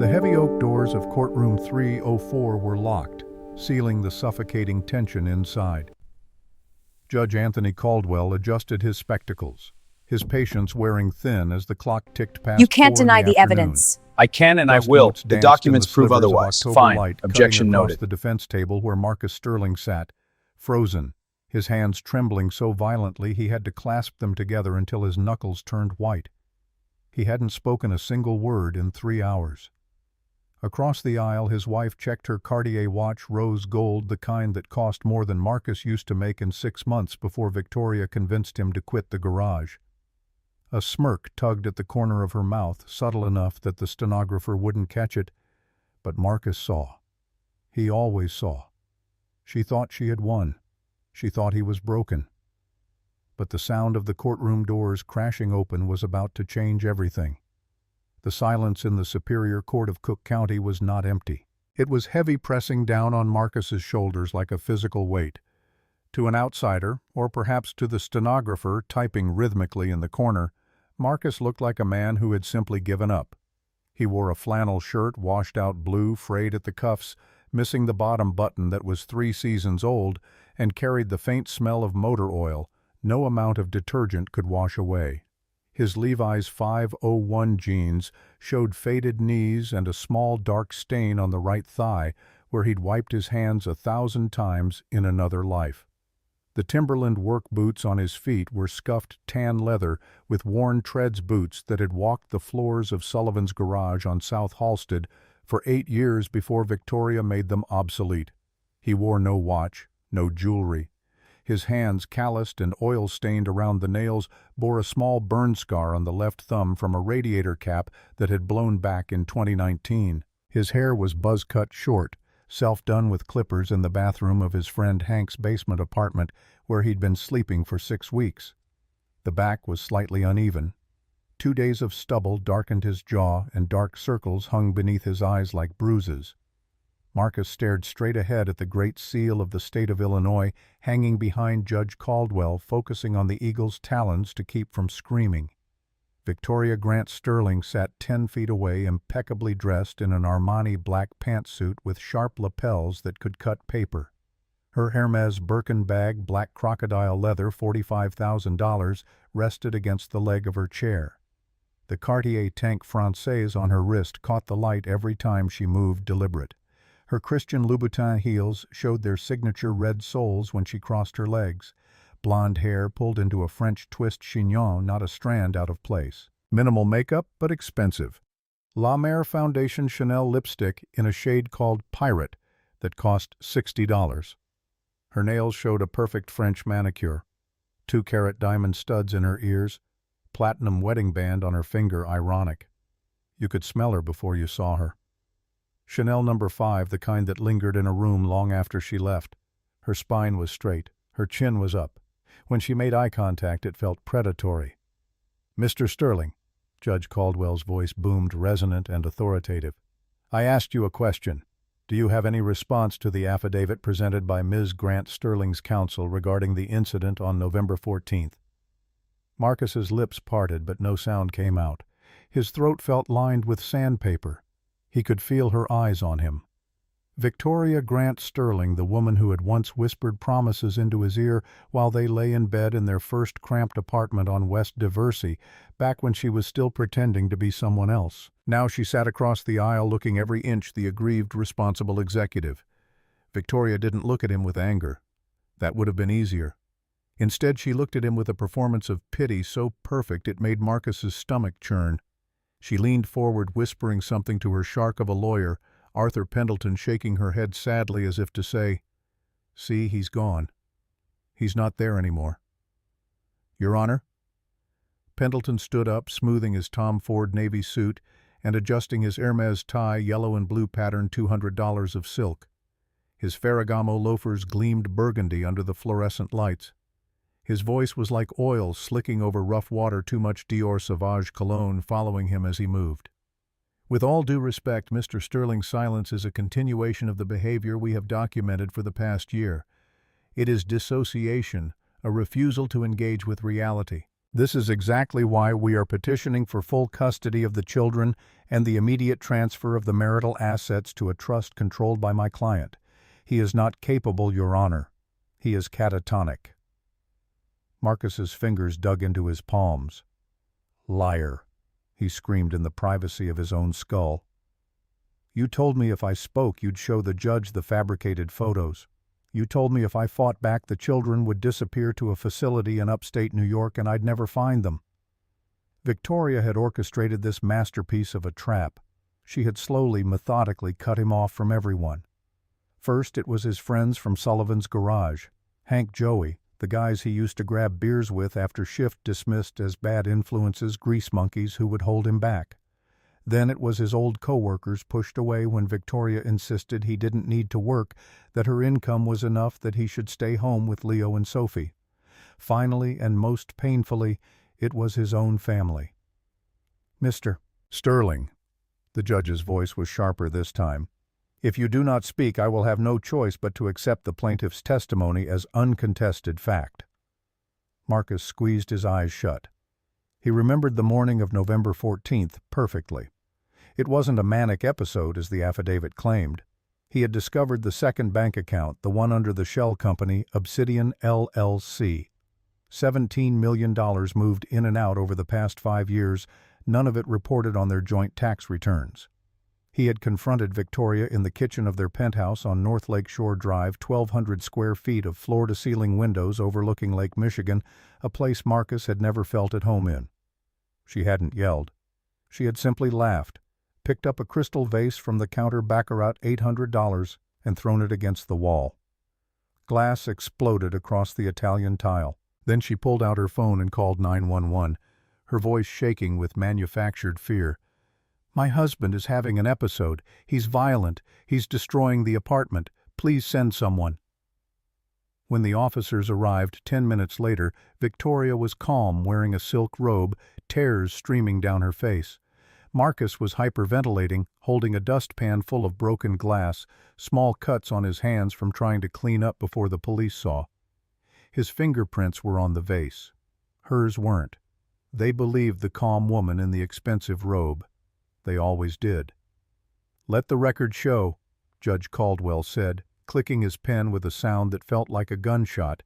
The heavy oak doors of Courtroom 304 were locked, sealing the suffocating tension inside. Judge Anthony Caldwell adjusted his spectacles, his patience wearing thin as the clock ticked past You can't 4 in deny the the afternoon. evidence. I can and I Dust will. motes The danced documents in the prove slivers of otherwise. October Fine. light, Objection cutting across noted. the defense table where Marcus Sterling sat, frozen, his hands trembling so violently he had to clasp them together until his knuckles turned white. He hadn't spoken a single word in 3 hours. Across the aisle, his wife checked her Cartier watch, rose gold, the kind that cost more than Marcus used to make in 6 months before Victoria convinced him to quit the garage. A smirk tugged at the corner of her mouth, subtle enough that the stenographer wouldn't catch it, but Marcus saw. He always saw. She thought she had won. She thought he was broken. But the sound of the courtroom doors crashing open was about to change everything. The silence in the Superior Court of Cook County was not empty. It was heavy, pressing down on Marcus's shoulders like a physical weight. To an outsider, or perhaps to the stenographer typing rhythmically in the corner, Marcus looked like a man who had simply given up. He wore a flannel shirt, washed-out blue, frayed at the cuffs, missing the bottom button that was 3 seasons old, and carried the faint smell of motor oil no amount of detergent could wash away. His Levi's 501 jeans showed faded knees and a small dark stain on the right thigh where he'd wiped his hands 1,000 times in another life. The Timberland work boots on his feet were scuffed tan leather with worn treads, boots that had walked the floors of Sullivan's garage on South Halsted for 8 years before Victoria made them obsolete. He wore no watch, no jewelry. His hands, calloused and oil-stained around the nails, bore a small burn scar on the left thumb from a radiator cap that had blown back in 2019. His hair was buzz-cut short, self-done with clippers in the bathroom of his friend Hank's basement apartment where he'd been sleeping for 6 weeks. The back was slightly uneven. 2 days of stubble darkened his jaw, and dark circles hung beneath his eyes like bruises. Marcus stared straight ahead at the great seal of the state of Illinois hanging behind Judge Caldwell, focusing on the eagle's talons to keep from screaming. Victoria Grant Sterling sat 10 feet away, impeccably dressed in an Armani black pantsuit with sharp lapels that could cut paper. Her Hermes Birkin bag, black crocodile leather, $45,000, rested against the leg of her chair. The Cartier Tank Française on her wrist caught the light every time she moved, deliberate. Her Christian Louboutin heels showed their signature red soles when she crossed her legs. Blonde hair pulled into a French twist chignon, not a strand out of place. Minimal makeup, but expensive. La Mer Foundation Chanel lipstick in a shade called Pirate that cost $60. Her nails showed a perfect French manicure. 2-carat diamond studs in her ears. Platinum wedding band on her finger, ironic. You could smell her before you saw her. Chanel No. 5, the kind that lingered in a room long after she left. Her spine was straight. Her chin was up. When she made eye contact, it felt predatory. "Mr. Sterling," Judge Caldwell's voice boomed, resonant and authoritative. "I asked you a question. Do you have any response to the affidavit presented by Ms. Grant Sterling's counsel regarding the incident on November 14th? Marcus's lips parted, but no sound came out. His throat felt lined with sandpaper. He could feel her eyes on him. Victoria Grant Sterling, the woman who had once whispered promises into his ear while they lay in bed in their first cramped apartment on West Diversey, back when she was still pretending to be someone else. Now she sat across the aisle, looking every inch the aggrieved, responsible executive. Victoria didn't look at him with anger. That would have been easier. Instead, she looked at him with a performance of pity so perfect it made Marcus's stomach churn. She leaned forward, whispering something to her shark of a lawyer, Arthur Pendleton, shaking her head sadly as if to say, "See, he's gone. He's not there anymore." "Your Honor?" Pendleton stood up, smoothing his Tom Ford navy suit and adjusting his Hermes tie, yellow and blue pattern, $200 of silk. His Ferragamo loafers gleamed burgundy under the fluorescent lights. His voice was like oil slicking over rough water, too much Dior Sauvage cologne following him as he moved. "With all due respect, Mr. Sterling's silence is a continuation of the behavior we have documented for the past year. It is dissociation, a refusal to engage with reality. This is exactly why we are petitioning for full custody of the children and the immediate transfer of the marital assets to a trust controlled by my client. He is not capable, Your Honor. He is catatonic." Marcus's fingers dug into his palms. "Liar," he screamed in the privacy of his own skull. "You told me if I spoke you'd show the judge the fabricated photos. You told me if I fought back the children would disappear to a facility in upstate New York and I'd never find them." Victoria had orchestrated this masterpiece of a trap. She had slowly, methodically cut him off from everyone. First it was his friends from Sullivan's garage, Hank, Joey, the guys he used to grab beers with after shift dismissed as bad influences, grease monkeys who would hold him back. Then it was his old co-workers pushed away when Victoria insisted he didn't need to work, that her income was enough that he should stay home with Leo and Sophie. Finally, and most painfully, it was his own family. "Mr. Sterling," the judge's voice was sharper this time, "if you do not speak, I will have no choice but to accept the plaintiff's testimony as uncontested fact." Marcus squeezed his eyes shut. He remembered the morning of November 14th perfectly. It wasn't a manic episode, as the affidavit claimed. He had discovered the second bank account, the one under the shell company, Obsidian LLC. $17 million moved in and out over the past 5 years, none of it reported on their joint tax returns. He had confronted Victoria in the kitchen of their penthouse on North Lake Shore Drive, 1,200 square feet of floor-to-ceiling windows overlooking Lake Michigan, a place Marcus had never felt at home in. She hadn't yelled. She had simply laughed, picked up a crystal vase from the counter baccarat $800, and thrown it against the wall. Glass exploded across the Italian tile. Then she pulled out her phone and called 911, her voice shaking with manufactured fear. "My husband is having an episode. He's violent. He's destroying the apartment. Please send someone." When the officers arrived 10 minutes later, Victoria was calm, wearing a silk robe, tears streaming down her face. Marcus was hyperventilating, holding a dustpan full of broken glass, small cuts on his hands from trying to clean up before the police saw. His fingerprints were on the vase. Hers weren't. They believed the calm woman in the expensive robe. They always did. "Let the record show," Judge Caldwell said, clicking his pen with a sound that felt like a gunshot,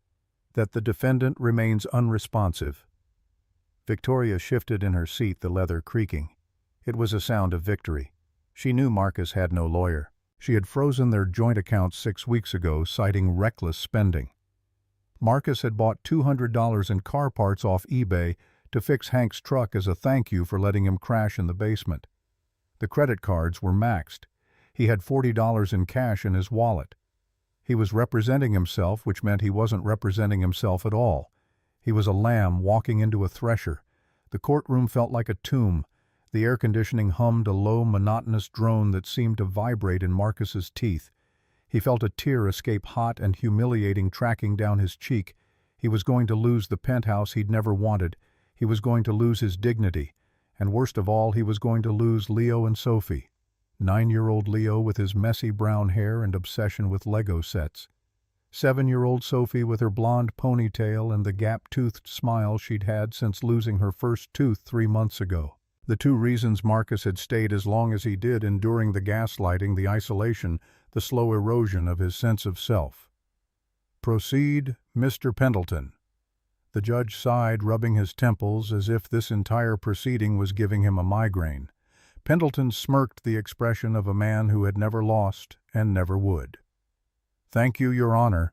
"that the defendant remains unresponsive." Victoria shifted in her seat, the leather creaking. It was a sound of victory. She knew Marcus had no lawyer. She had frozen their joint accounts 6 weeks ago, citing reckless spending. Marcus had bought $200 in car parts off eBay to fix Hank's truck as a thank you for letting him crash in the basement. The credit cards were maxed. He had $40 in cash in his wallet. He was representing himself, which meant he wasn't representing himself at all. He was a lamb walking into a thresher. The courtroom felt like a tomb. The air conditioning hummed a low, monotonous drone that seemed to vibrate in Marcus's teeth. He felt a tear escape hot and humiliating, tracking down his cheek. He was going to lose the penthouse he'd never wanted. He was going to lose his dignity. And worst of all, he was going to lose Leo and Sophie. 9-year-old Leo with his messy brown hair and obsession with Lego sets. 7-year-old Sophie with her blonde ponytail and the gap-toothed smile she'd had since losing her first tooth 3 months ago. The two reasons Marcus had stayed as long as he did, enduring the gaslighting, the isolation, the slow erosion of his sense of self. "Proceed, Mr. Pendleton." The judge sighed, rubbing his temples as if this entire proceeding was giving him a migraine. Pendleton smirked, the expression of a man who had never lost and never would. "Thank you, Your Honor.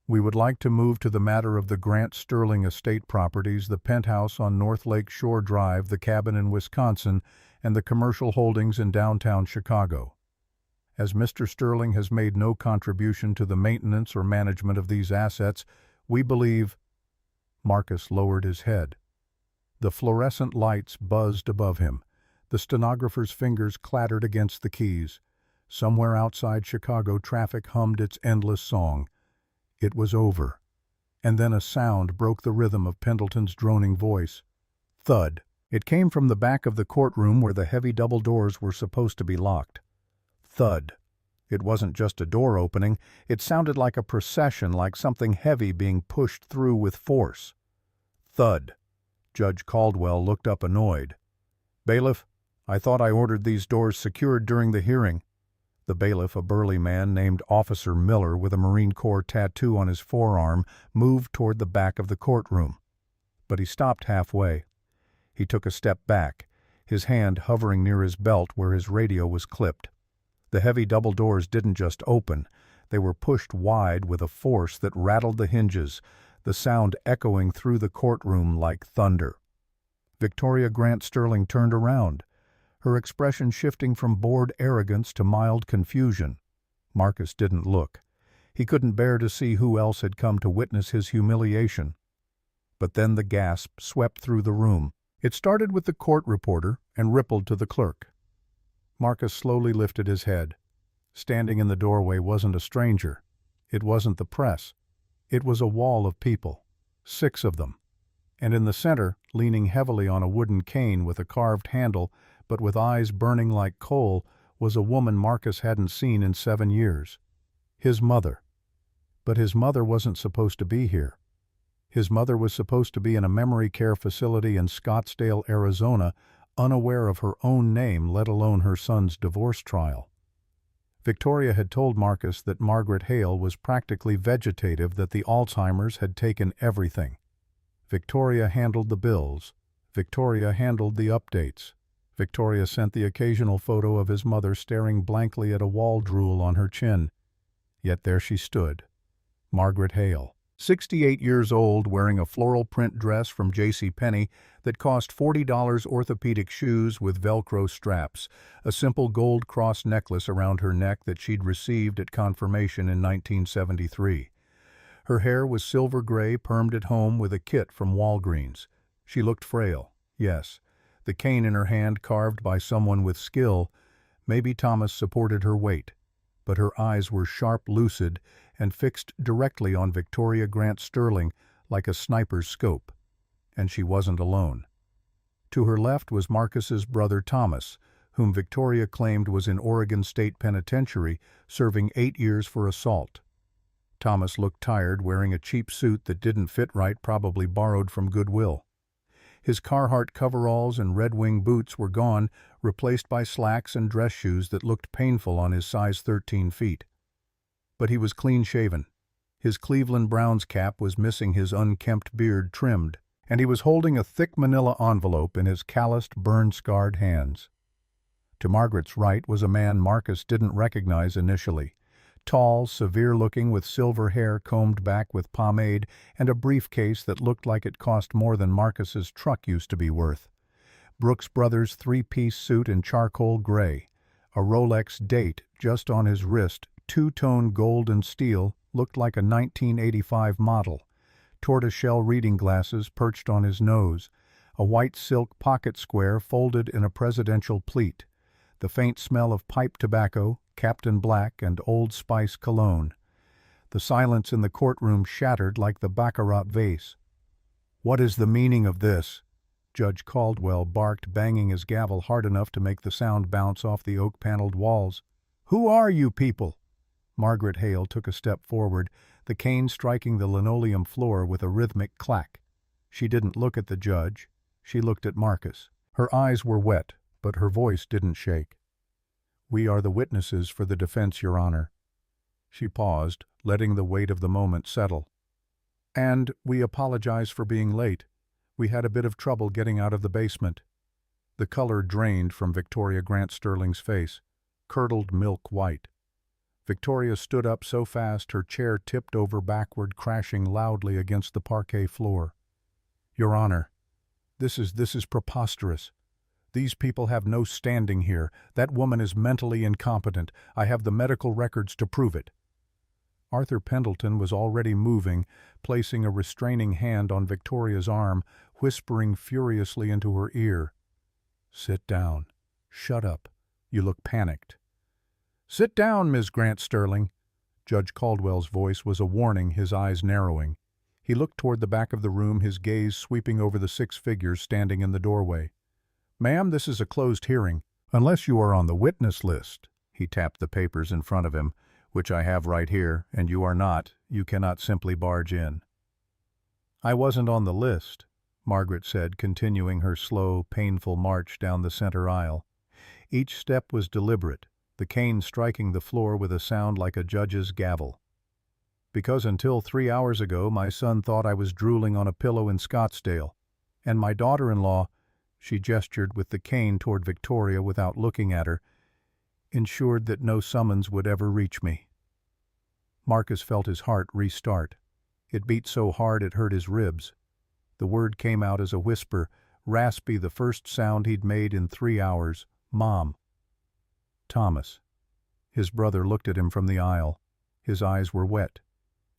We would like to move to the matter of the Grant Sterling estate properties, the penthouse on North Lake Shore Drive, the cabin in Wisconsin, and the commercial holdings in downtown Chicago. As Mr. Sterling has made no contribution to the maintenance or management of these assets, we believe—" Marcus lowered his head. The fluorescent lights buzzed above him. The stenographer's fingers clattered against the keys. Somewhere outside Chicago, traffic hummed its endless song. It was over. And then a sound broke the rhythm of Pendleton's droning voice. Thud. It came from the back of the courtroom where the heavy double doors were supposed to be locked. Thud. It wasn't just a door opening. It sounded like a procession, like something heavy being pushed through with force. Thud. Judge Caldwell looked up annoyed. "Bailiff, I thought I ordered these doors secured during the hearing." The bailiff, a burly man named Officer Miller with a Marine Corps tattoo on his forearm, moved toward the back of the courtroom. But he stopped halfway. He took a step back, his hand hovering near his belt where his radio was clipped. The heavy double doors didn't just open, they were pushed wide with a force that rattled the hinges, the sound echoing through the courtroom like thunder. Victoria Grant Sterling turned around, her expression shifting from bored arrogance to mild confusion. Marcus didn't look. He couldn't bear to see who else had come to witness his humiliation. But then the gasp swept through the room. It started with the court reporter and rippled to the clerk. Marcus slowly lifted his head. Standing in the doorway wasn't a stranger. It wasn't the press. It was a wall of people, 6 of them. And in the center, leaning heavily on a wooden cane with a carved handle, but with eyes burning like coal, was a woman Marcus hadn't seen in 7 years. His mother. But his mother wasn't supposed to be here. His mother was supposed to be in a memory care facility in Scottsdale, Arizona, unaware of her own name, let alone her son's divorce trial. Victoria had told Marcus that Margaret Hale was practically vegetative, that the Alzheimer's had taken everything. Victoria handled the bills. Victoria handled the updates. Victoria sent the occasional photo of his mother staring blankly at a wall drool on her chin. Yet there she stood, Margaret Hale, 68 years old, wearing a floral print dress from J.C.Penney that cost $40, orthopedic shoes with Velcro straps, a simple gold cross necklace around her neck that she'd received at confirmation in 1973. Her hair was silver gray, permed at home with a kit from Walgreens. She looked frail, yes, the cane in her hand carved by someone with skill. Maybe Thomas supported her weight, but her eyes were sharp, lucid, and fixed directly on Victoria Grant Sterling like a sniper's scope. And she wasn't alone. To her left was Marcus's brother Thomas, whom Victoria claimed was in Oregon State Penitentiary, serving 8 years for assault. Thomas looked tired, wearing a cheap suit that didn't fit right, probably borrowed from Goodwill. His Carhartt coveralls and Red Wing boots were gone, replaced by slacks and dress shoes that looked painful on his size 13 feet. But he was clean-shaven. His Cleveland Browns cap was missing, his unkempt beard trimmed, and he was holding a thick manila envelope in his calloused, burn-scarred hands. To Margaret's right was a man Marcus didn't recognize initially. Tall, severe-looking, with silver hair combed back with pomade and a briefcase that looked like it cost more than Marcus's truck used to be worth. Brooks Brothers 3-piece suit in charcoal gray, a Rolex date just on his wrist, two-tone gold and steel, looked like a 1985 model. Tortoiseshell reading glasses perched on his nose, a white silk pocket square folded in a presidential pleat, the faint smell of pipe tobacco, Captain Black, and Old Spice cologne. The silence in the courtroom shattered like the baccarat vase. "What is the meaning of this?" Judge Caldwell barked, banging his gavel hard enough to make the sound bounce off the oak-paneled walls. "Who are you people?" Margaret Hale took a step forward, the cane striking the linoleum floor with a rhythmic clack. She didn't look at the judge. She looked at Marcus. Her eyes were wet, but her voice didn't shake. "We are the witnesses for the defense, Your Honor." She paused, letting the weight of the moment settle. "And we apologize for being late. We had a bit of trouble getting out of the basement." The color drained from Victoria Grant Sterling's face, curdled milk white. Victoria stood up so fast her chair tipped over backward, crashing loudly against the parquet floor. "Your Honor, this is preposterous. These people have no standing here. That woman is mentally incompetent. I have the medical records to prove it." Arthur Pendleton was already moving, placing a restraining hand on Victoria's arm, whispering furiously into her ear. "Sit down. Shut up. You look panicked." "Sit down, Ms. Grant Sterling." Judge Caldwell's voice was a warning, his eyes narrowing. He looked toward the back of the room, his gaze sweeping over the 6 figures standing in the doorway. "Ma'am, this is a closed hearing. Unless you are on the witness list." He tapped the papers in front of him, "which I have right here, and you are not. You cannot simply barge in." "I wasn't on the list." Margaret said, continuing her slow, painful march down the center aisle. Each step was deliberate, the cane striking the floor with a sound like a judge's gavel. Because until 3 hours ago my son thought I was drooling on a pillow in Scottsdale, and my daughter-in-law, she gestured with the cane toward Victoria without looking at her, ensured that no summons would ever reach me. Marcus felt his heart restart. It beat so hard it hurt his ribs. The word came out as a whisper, raspy, the first sound he'd made in 3 hours. Mom. Thomas. His brother looked at him from the aisle. His eyes were wet.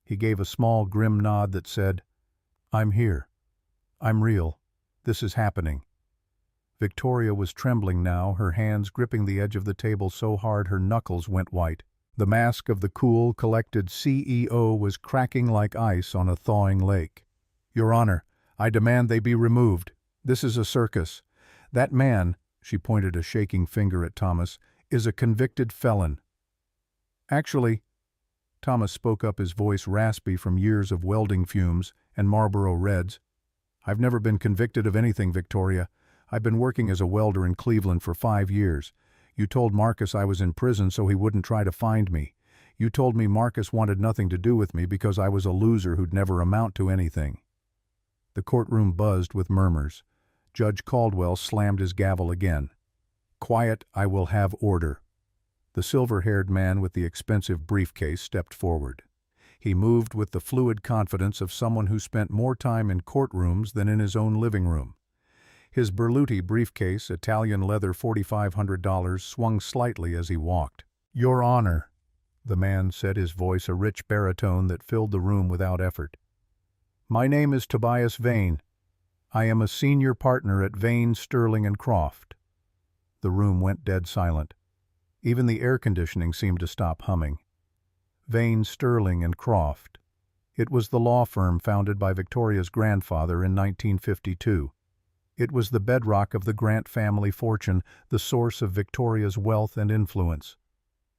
He gave a small, grim nod that said, I'm here. I'm real. This is happening. Victoria was trembling now, her hands gripping the edge of the table so hard her knuckles went white. The mask of the cool, collected CEO was cracking like ice on a thawing lake. Your Honor, I demand they be removed. This is a circus. That man, she pointed a shaking finger at Thomas, is a convicted felon. Actually, Thomas spoke up, his voice raspy from years of welding fumes and Marlboro Reds. I've never been convicted of anything, Victoria. I've been working as a welder in Cleveland for 5 years. You told Marcus I was in prison so he wouldn't try to find me. You told me Marcus wanted nothing to do with me because I was a loser who'd never amount to anything. The courtroom buzzed with murmurs. Judge Caldwell slammed his gavel again. Quiet, I will have order. The silver-haired man with the expensive briefcase stepped forward. He moved with the fluid confidence of someone who spent more time in courtrooms than in his own living room. His Berluti briefcase, Italian leather $4,500, swung slightly as he walked. Your Honor, the man said, his voice a rich baritone that filled the room without effort. My name is Tobias Vane. I am a senior partner at Vane, Sterling & Croft. The room went dead silent. Even the air conditioning seemed to stop humming. Vane, Sterling & Croft. It was the law firm founded by Victoria's grandfather in 1952. It was the bedrock of the Grant family fortune, the source of Victoria's wealth and influence.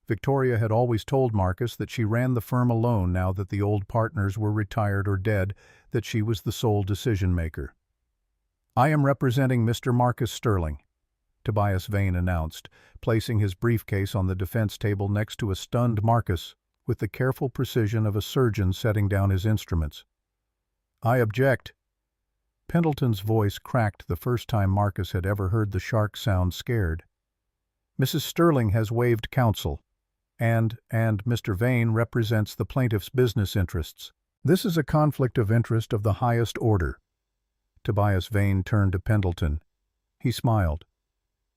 Victoria had always told Marcus that she ran the firm alone now that the old partners were retired or dead, that she was the sole decision-maker. I am representing Mr. Marcus Sterling, Tobias Vane announced, placing his briefcase on the defense table next to a stunned Marcus with the careful precision of a surgeon setting down his instruments. I object. Pendleton's voice cracked the first time Marcus had ever heard the shark sound scared. Mrs. Sterling has waived counsel, and Mr. Vane represents the plaintiff's business interests. This is a conflict of interest of the highest order. Tobias Vane turned to Pendleton. He smiled.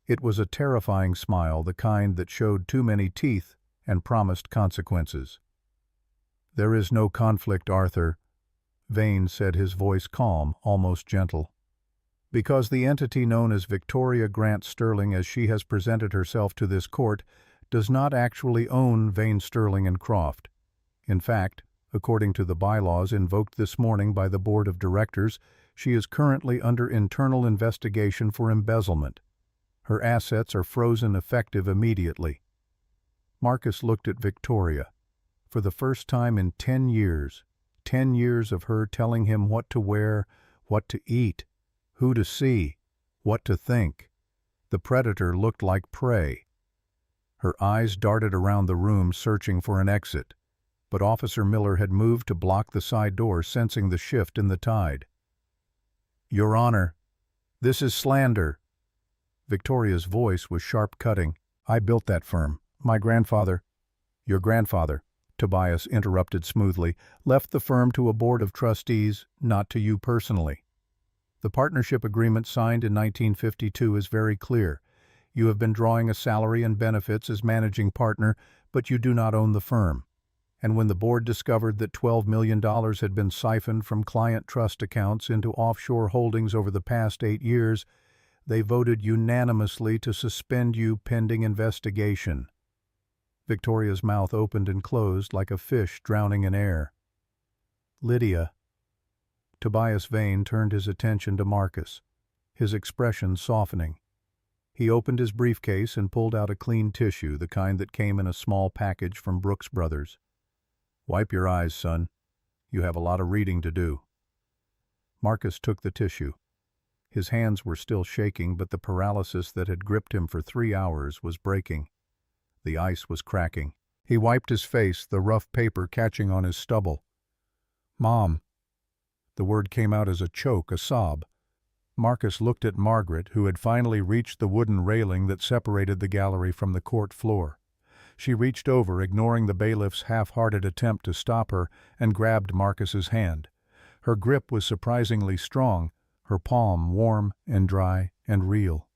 It was a terrifying smile, the kind that showed too many teeth and promised consequences. There is no conflict, Arthur, Vane said, his voice calm, almost gentle. Because the entity known as Victoria Grant Sterling, as she has presented herself to this court, does not actually own Vane, Sterling & Croft. In fact, according to the bylaws invoked this morning by the Board of Directors, she is currently under internal investigation for embezzlement. Her assets are frozen effective immediately. Marcus looked at Victoria. For the first time in 10 years, 10 years of her telling him what to wear, what to eat, who to see, what to think. The predator looked like prey. Her eyes darted around the room searching for an exit, but Officer Miller had moved to block the side door, sensing the shift in the tide. Your Honor, this is slander. Victoria's voice was sharp-cutting. I built that firm. My grandfather— Your grandfather, Tobias interrupted smoothly, left the firm to a board of trustees, not to you personally. The partnership agreement signed in 1952 is very clear. You have been drawing a salary and benefits as managing partner, but you do not own the firm. And when the board discovered that $12 million had been siphoned from client trust accounts into offshore holdings over the past 8 years, they voted unanimously to suspend you pending investigation. Victoria's mouth opened and closed like a fish drowning in air. Lydia. Tobias Vane turned his attention to Marcus, his expression softening. He opened his briefcase and pulled out a clean tissue, the kind that came in a small package from Brooks Brothers. Wipe your eyes, son. You have a lot of reading to do. Marcus took the tissue. His hands were still shaking, but the paralysis that had gripped him for 3 hours was breaking. The ice was cracking. He wiped his face, the rough paper catching on his stubble. "Mom." The word came out as a choke, a sob. Marcus looked at Margaret, who had finally reached the wooden railing that separated the gallery from the court floor. She reached over, ignoring the bailiff's half-hearted attempt to stop her, and grabbed Marcus's hand. Her grip was surprisingly strong, her palm warm and dry and real.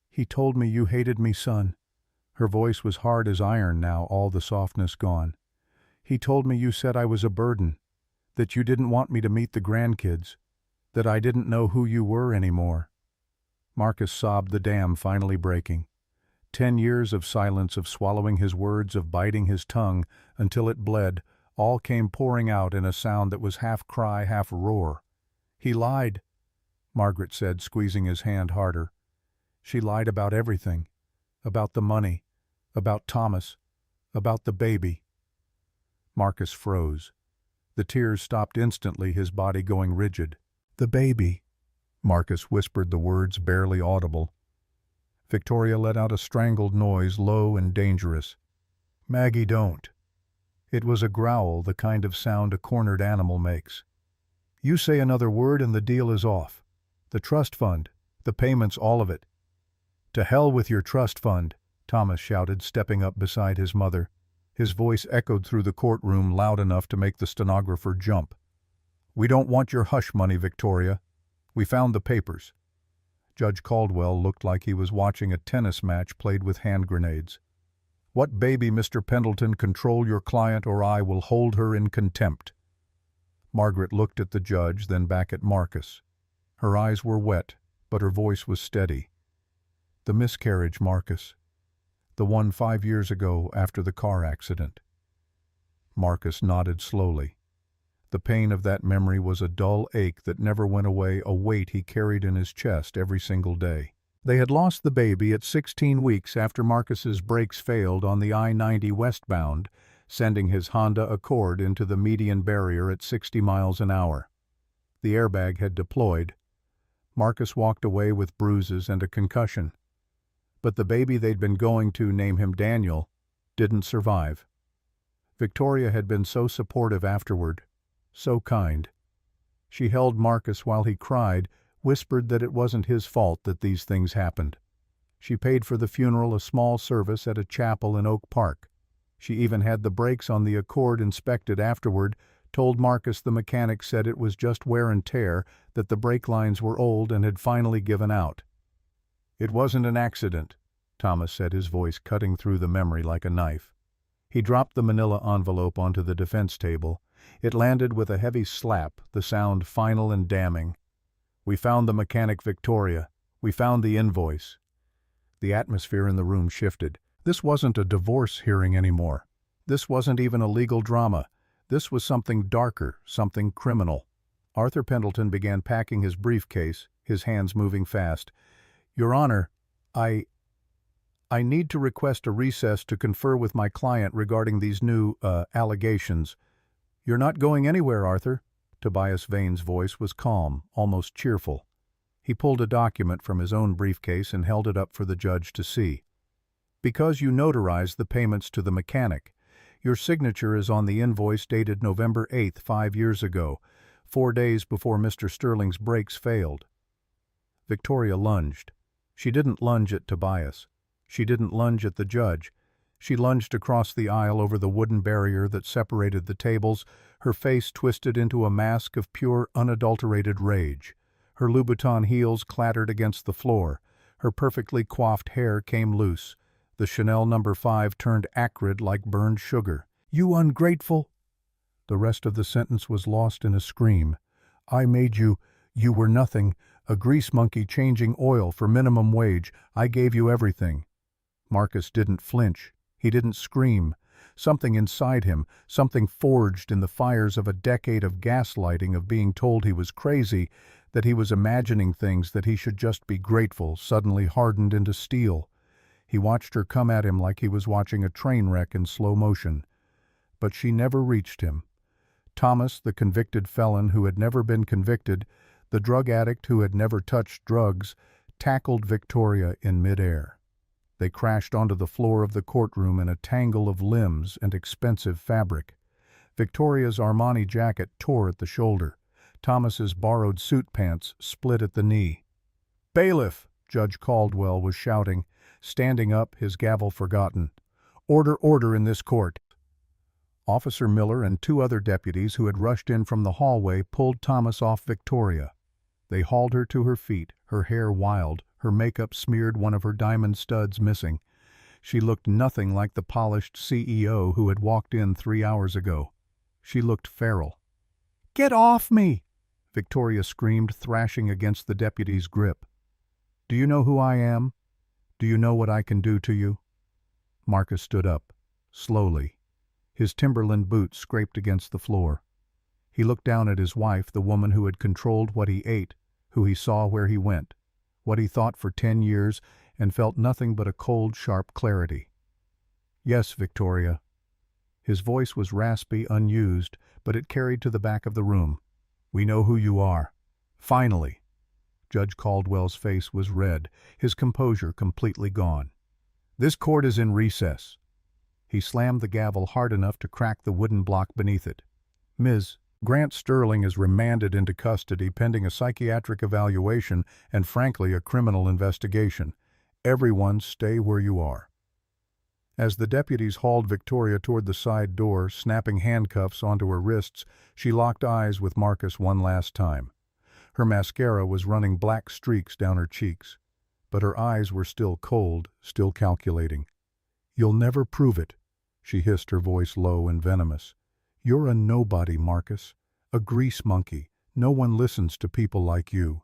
"He told me you hated me, son." Her voice was hard as iron now, all the softness gone. "He told me you said I was a burden, that you didn't want me to meet the grandkids, that I didn't know who you were anymore." Marcus sobbed, the dam finally breaking. 10 years of silence, of swallowing his words, of biting his tongue until it bled, all came pouring out in a sound that was half cry, half roar. "He lied," Margaret said, squeezing his hand harder. "She lied about everything. About the money, about Thomas, about the baby." Marcus froze. The tears stopped instantly, his body going rigid. "The baby," Marcus whispered the words, barely audible. Victoria let out a strangled noise, low and dangerous. "Maggie, don't." It was a growl, the kind of sound a cornered animal makes. "You say another word and the deal is off. The trust fund, the payments, all of it." "To hell with your trust fund," Thomas shouted, stepping up beside his mother. His voice echoed through the courtroom loud enough to make the stenographer jump. "We don't want your hush money, Victoria. We found the papers." Judge Caldwell looked like he was watching a tennis match played with hand grenades. "What baby, Mr. Pendleton? Control your client or I will hold her in contempt." Margaret looked at the judge, then back at Marcus. Her eyes were wet, but her voice was steady. "The miscarriage, Marcus. The one 5 years ago after the car accident." Marcus nodded slowly. The pain of that memory was a dull ache that never went away, a weight he carried in his chest every single day. They had lost the baby at 16 weeks after Marcus's brakes failed on the I-90 westbound, sending his Honda Accord into the median barrier at 60 miles an hour. The airbag had deployed. Marcus walked away with bruises and a concussion. But the baby they'd been going to name him Daniel didn't survive. Victoria had been so supportive afterward, so kind. She held Marcus while he cried, whispered that it wasn't his fault that these things happened. She paid for the funeral, a small service at a chapel in Oak Park. She even had the brakes on the Accord inspected afterward, told Marcus the mechanic said it was just wear and tear, that the brake lines were old and had finally given out. "It wasn't an accident," Thomas said, his voice cutting through the memory like a knife. He dropped the manila envelope onto the defense table. It landed with a heavy slap, the sound final and damning. "We found the mechanic, Victoria. We found the invoice." The atmosphere in the room shifted. This wasn't a divorce hearing anymore. This wasn't even a legal drama. This was something darker, something criminal. Arthur Pendleton began packing his briefcase, his hands moving fast. "Your Honor, I need to request a recess to confer with my client regarding these new, allegations." "You're not going anywhere, Arthur." Tobias Vane's voice was calm, almost cheerful. He pulled a document from his own briefcase and held it up for the judge to see. "Because you notarized the payments to the mechanic. Your signature is on the invoice dated November 8th, 5 years ago, 4 days before Mr. Sterling's brakes failed." Victoria lunged. She didn't lunge at Tobias. She didn't lunge at the judge. She lunged across the aisle over the wooden barrier that separated the tables, her face twisted into a mask of pure, unadulterated rage. Her Louboutin heels clattered against the floor. Her perfectly coiffed hair came loose. The Chanel No. 5 turned acrid like burned sugar. "You ungrateful—" The rest of the sentence was lost in a scream. "I made you. You were nothing. A grease monkey changing oil for minimum wage. I gave you everything." Marcus didn't flinch. He didn't scream. Something inside him, something forged in the fires of a decade of gaslighting, of being told he was crazy, that he was imagining things, that he should just be grateful, suddenly hardened into steel. He watched her come at him like he was watching a train wreck in slow motion. But she never reached him. Thomas, the convicted felon who had never been convicted, The drug addict who had never touched drugs tackled Victoria in midair. They crashed onto the floor of the courtroom in a tangle of limbs and expensive fabric. Victoria's Armani jacket tore at the shoulder. Thomas's borrowed suit pants split at the knee. "Bailiff!" Judge Caldwell was shouting, standing up, his gavel forgotten. "Order, order in this court!" Officer Miller and two other deputies who had rushed in from the hallway pulled Thomas off Victoria. They hauled her to her feet, her hair wild, her makeup smeared, one of her diamond studs missing. She looked nothing like the polished CEO who had walked in 3 hours ago. She looked feral. "Get off me!" Victoria screamed, thrashing against the deputy's grip. "Do you know who I am? Do you know what I can do to you?" Marcus stood up, slowly. His Timberland boots scraped against the floor. He looked down at his wife, the woman who had controlled what he ate, who he saw where he went, what he thought for 10 years, and felt nothing but a cold, sharp clarity. "Yes, Victoria." His voice was raspy, unused, but it carried to the back of the room. "We know who you are. Finally." Judge Caldwell's face was red, his composure completely gone. "This court is in recess." He slammed the gavel hard enough to crack the wooden block beneath it. "Ms. Grant Sterling is remanded into custody pending a psychiatric evaluation and, frankly, a criminal investigation. Everyone stay where you are." As the deputies hauled Victoria toward the side door, snapping handcuffs onto her wrists, she locked eyes with Marcus one last time. Her mascara was running black streaks down her cheeks, but her eyes were still cold, still calculating. "You'll never prove it," she hissed, her voice low and venomous. "You're a nobody, Marcus, a grease monkey. No one listens to people like you."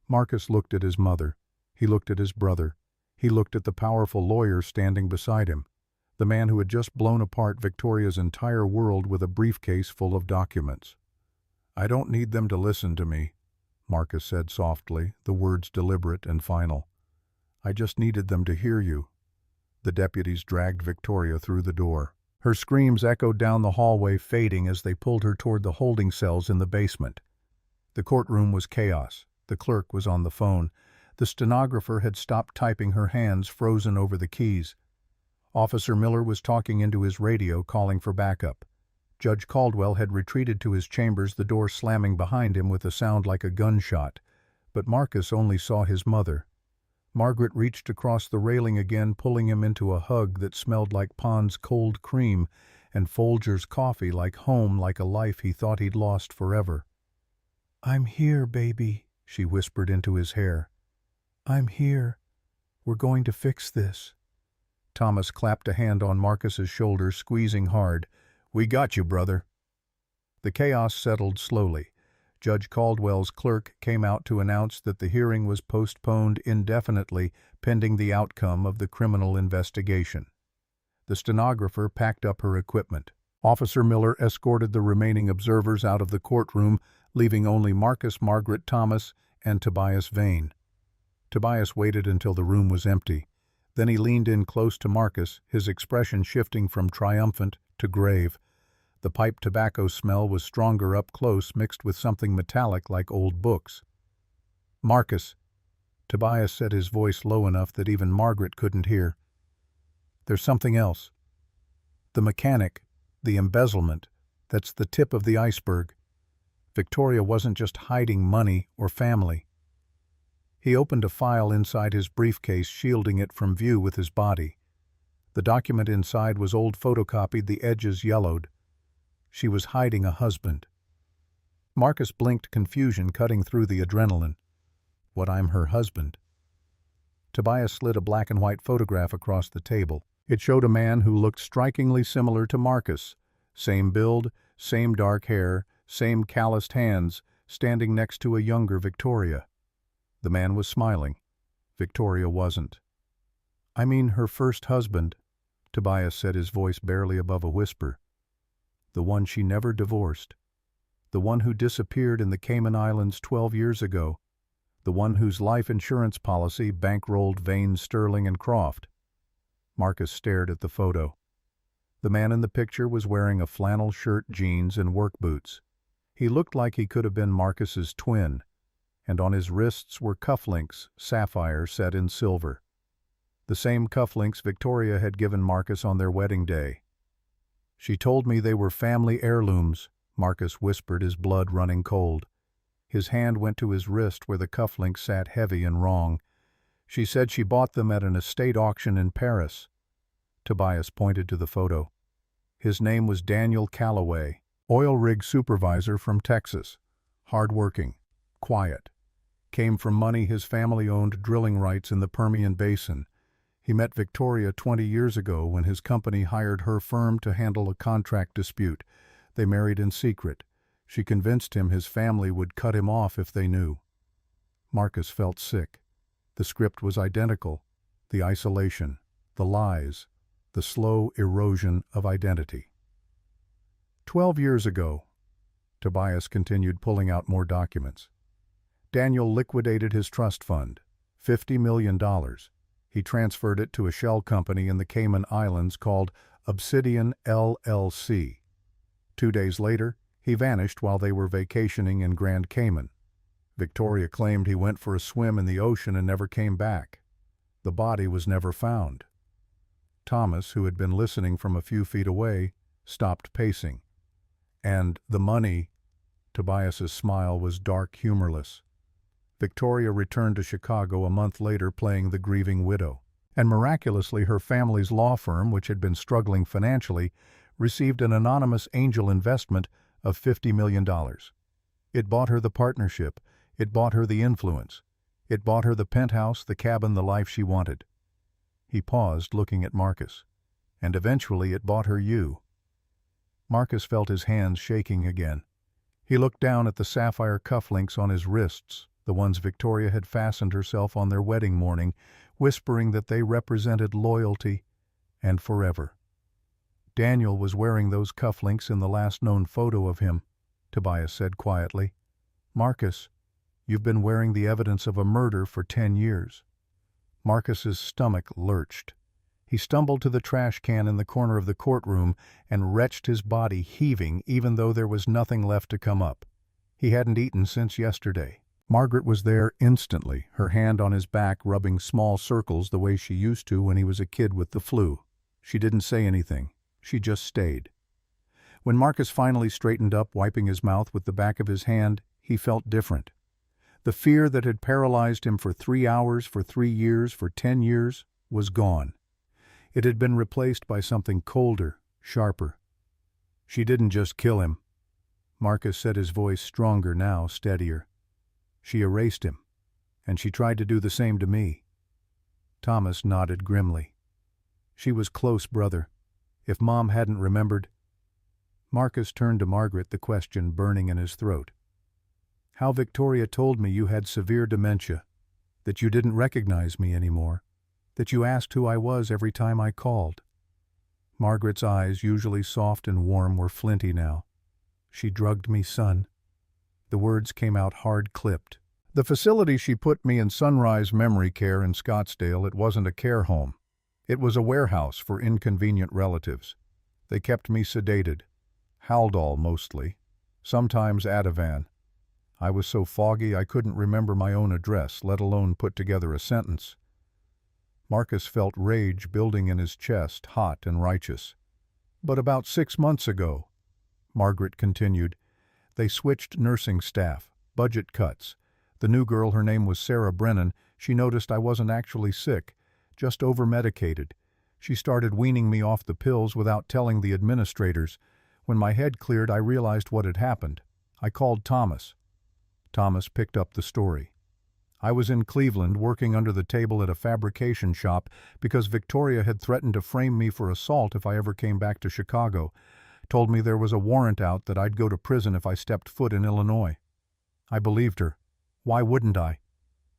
Marcus looked at his mother. He looked at his brother. He looked at the powerful lawyer standing beside him, the man who had just blown apart Victoria's entire world with a briefcase full of documents. "I don't need them to listen to me," Marcus said softly, the words deliberate and final. "I just needed them to hear you." The deputies dragged Victoria through the door. Her screams echoed down the hallway, fading as they pulled her toward the holding cells in the basement. The courtroom was chaos. The clerk was on the phone. The stenographer had stopped typing, her hands frozen over the keys. Officer Miller was talking into his radio, calling for backup. Judge Caldwell had retreated to his chambers, the door slamming behind him with a sound like a gunshot. But Marcus only saw his mother. Margaret reached across the railing again, pulling him into a hug that smelled like Pond's cold cream and Folger's coffee, like home, like a life he thought he'd lost forever. "I'm here, baby," she whispered into his hair. "I'm here. We're going to fix this." Thomas clapped a hand on Marcus's shoulder, squeezing hard. "We got you, brother." The chaos settled slowly. Judge Caldwell's clerk came out to announce that the hearing was postponed indefinitely pending the outcome of the criminal investigation. The stenographer packed up her equipment. Officer Miller escorted the remaining observers out of the courtroom, leaving only Marcus, Margaret, Thomas, and Tobias Vane. Tobias waited until the room was empty. Then he leaned in close to Marcus, his expression shifting from triumphant to grave. The pipe tobacco smell was stronger up close, mixed with something metallic like old books. "Marcus," Tobias said, his voice low enough that even Margaret couldn't hear. "There's something else. The mechanic, the embezzlement, that's the tip of the iceberg. Victoria wasn't just hiding money or family." He opened a file inside his briefcase, shielding it from view with his body. The document inside was old photocopied, the edges yellowed. She was hiding a husband. Marcus blinked, confusion cutting through the adrenaline. "What, I'm her husband?" Tobias slid a black and white photograph across the table. It showed a man who looked strikingly similar to Marcus. Same build, same dark hair, same calloused hands, standing next to a younger Victoria. The man was smiling. Victoria wasn't. "I mean her first husband," Tobias said, his voice barely above a whisper. "The one she never divorced. The one who disappeared in the Cayman Islands 12 years ago. The one whose life insurance policy bankrolled Vane, Sterling, and Croft." Marcus stared at the photo. The man in the picture was wearing a flannel shirt, jeans, and work boots. He looked like he could have been Marcus's twin. and on his wrists were cufflinks, sapphire set in silver. The same cufflinks Victoria had given Marcus on their wedding day. "She told me they were family heirlooms," Marcus whispered, his blood running cold. His hand went to his wrist where the cufflinks sat heavy and wrong. "She said she bought them at an estate auction in Paris." Tobias pointed to the photo. His name was Daniel Calloway, oil rig supervisor from Texas. Hard-working, quiet. Came from money his family owned drilling rights in the Permian Basin. He met Victoria 20 years ago when his company hired her firm to handle a contract dispute. They married in secret. She convinced him his family would cut him off if they knew. Marcus felt sick. The script was identical. The isolation, the lies, the slow erosion of identity. 12 years ago, Tobias continued, pulling out more documents. Daniel liquidated his trust fund, $50 million. He transferred it to a shell company in the Cayman Islands called Obsidian LLC. 2 days later, he vanished while they were vacationing in Grand Cayman. Victoria claimed he went for a swim in the ocean and never came back. The body was never found. Thomas, who had been listening from a few feet away, stopped pacing. "And the money," Tobias's smile was dark, humorless. "Victoria returned to Chicago a month later playing the grieving widow. And miraculously her family's law firm, which had been struggling financially, received an anonymous angel investment of $50 million. It bought her the partnership. It bought her the influence. It bought her the penthouse, the cabin, the life she wanted." He paused, looking at Marcus. "And eventually it bought her you." Marcus felt his hands shaking again. He looked down at the sapphire cufflinks on his wrists, the ones Victoria had fastened herself on their wedding morning, whispering that they represented loyalty and forever. "Daniel was wearing those cufflinks in the last known photo of him," Tobias said quietly. "Marcus, you've been wearing the evidence of a murder for 10 years. Marcus's stomach lurched. He stumbled to the trash can in the corner of the courtroom and wrenched his body, heaving even though there was nothing left to come up. He hadn't eaten since yesterday. Margaret was there instantly, her hand on his back rubbing small circles the way she used to when he was a kid with the flu. She didn't say anything. She just stayed. When Marcus finally straightened up, wiping his mouth with the back of his hand, he felt different. The fear that had paralyzed him for 3 hours, for 3 years, for 10 years, was gone. It had been replaced by something colder, sharper. "She didn't just kill him." Marcus said, his voice stronger now, steadier. "She erased him, and she tried to do the same to me." Thomas nodded grimly. "She was close, brother. If Mom hadn't remembered—" Marcus turned to Margaret, the question burning in his throat. "How Victoria told me you had severe dementia, that you didn't recognize me anymore, that you asked who I was every time I called." Margaret's eyes, usually soft and warm, were flinty now. "She drugged me, son." The words came out hard-clipped. "The facility she put me in, Sunrise Memory Care in Scottsdale, it wasn't a care home. It was a warehouse for inconvenient relatives. They kept me sedated. Haldol mostly. Sometimes Ativan. I was so foggy I couldn't remember my own address, let alone put together a sentence." Marcus felt rage building in his chest, hot and righteous. "But about 6 months ago," Margaret continued, "they switched nursing staff, budget cuts. The new girl, her name was Sarah Brennan, she noticed I wasn't actually sick, just over-medicated. She started weaning me off the pills without telling the administrators. When my head cleared, I realized what had happened. I called Thomas." Thomas picked up the story. "I was in Cleveland working under the table at a fabrication shop because Victoria had threatened to frame me for assault if I ever came back to Chicago. Told me there was a warrant out that I'd go to prison if I stepped foot in Illinois. I believed her. Why wouldn't I?"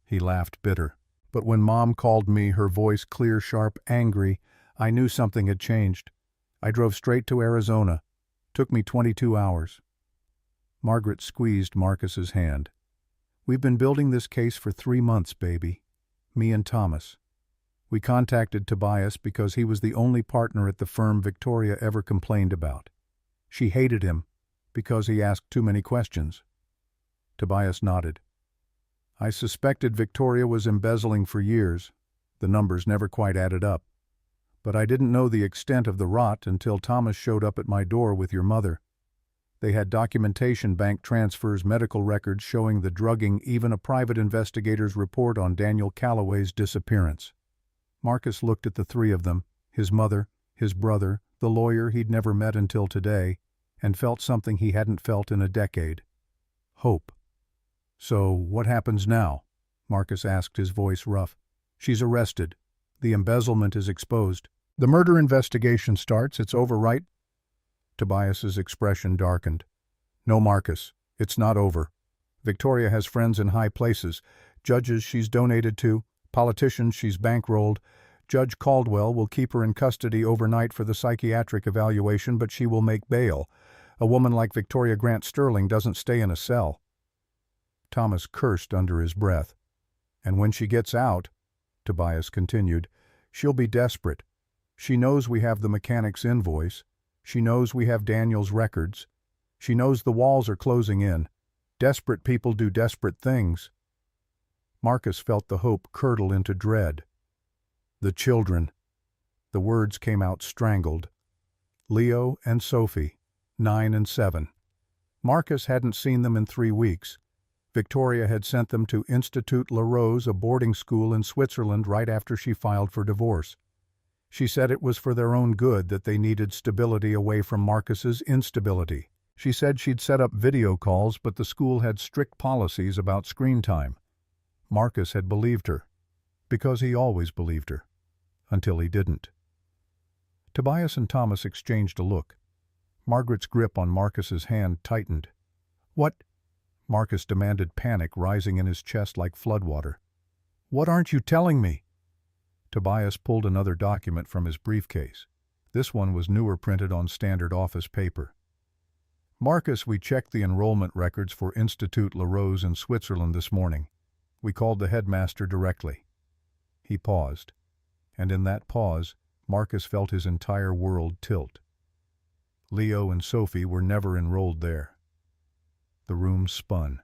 He laughed bitter. "But when Mom called me, her voice clear, sharp, angry, I knew something had changed. I drove straight to Arizona. Took me 22 hours. Margaret squeezed Marcus's hand. "We've been building this case for 3 months, baby. Me and Thomas. We contacted Tobias because he was the only partner at the firm Victoria ever complained about. She hated him because he asked too many questions." Tobias nodded. I suspected Victoria was embezzling for years. The numbers never quite added up. But I didn't know the extent of the rot until Thomas showed up at my door with your mother. They had documentation, bank transfers, medical records showing the drugging, even a private investigator's report on Daniel Calloway's disappearance. Marcus looked at the three of them, his mother, his brother, the lawyer he'd never met until today, and felt something he hadn't felt in a decade. Hope. "So, what happens now?" Marcus asked, his voice rough. "She's arrested. The embezzlement is exposed. The murder investigation starts. It's over, right?" Tobias's expression darkened. "No, Marcus, it's not over. Victoria has friends in high places, judges she's donated to, politicians she's bankrolled. Judge Caldwell will keep her in custody overnight for the psychiatric evaluation, but she will make bail. A woman like Victoria Grant Sterling doesn't stay in a cell." Thomas cursed under his breath. "And when she gets out," Tobias continued, "she'll be desperate. She knows we have the mechanic's invoice. She knows we have Daniel's records. She knows the walls are closing in. Desperate people do desperate things." Marcus felt the hope curdle into dread. "The children." The words came out strangled. Leo and Sophie, 9 and 7. Marcus hadn't seen them in 3 weeks. Victoria had sent them to Institut La Rose, a boarding school in Switzerland, right after she filed for divorce. She said it was for their own good, that they needed stability away from Marcus's instability. She said she'd set up video calls, but the school had strict policies about screen time. Marcus had believed her, because he always believed her, until he didn't. Tobias and Thomas exchanged a look. Margaret's grip on Marcus's hand tightened. "What?" Marcus demanded, panic rising in his chest like floodwater. "What aren't you telling me?" Tobias pulled another document from his briefcase. This one was newer, printed on standard office paper. "Marcus, we checked the enrollment records for Institut La Rose in Switzerland this morning. We called the headmaster directly." He paused, and in that pause, Marcus felt his entire world tilt. Leo and Sophie were never enrolled there. The room spun.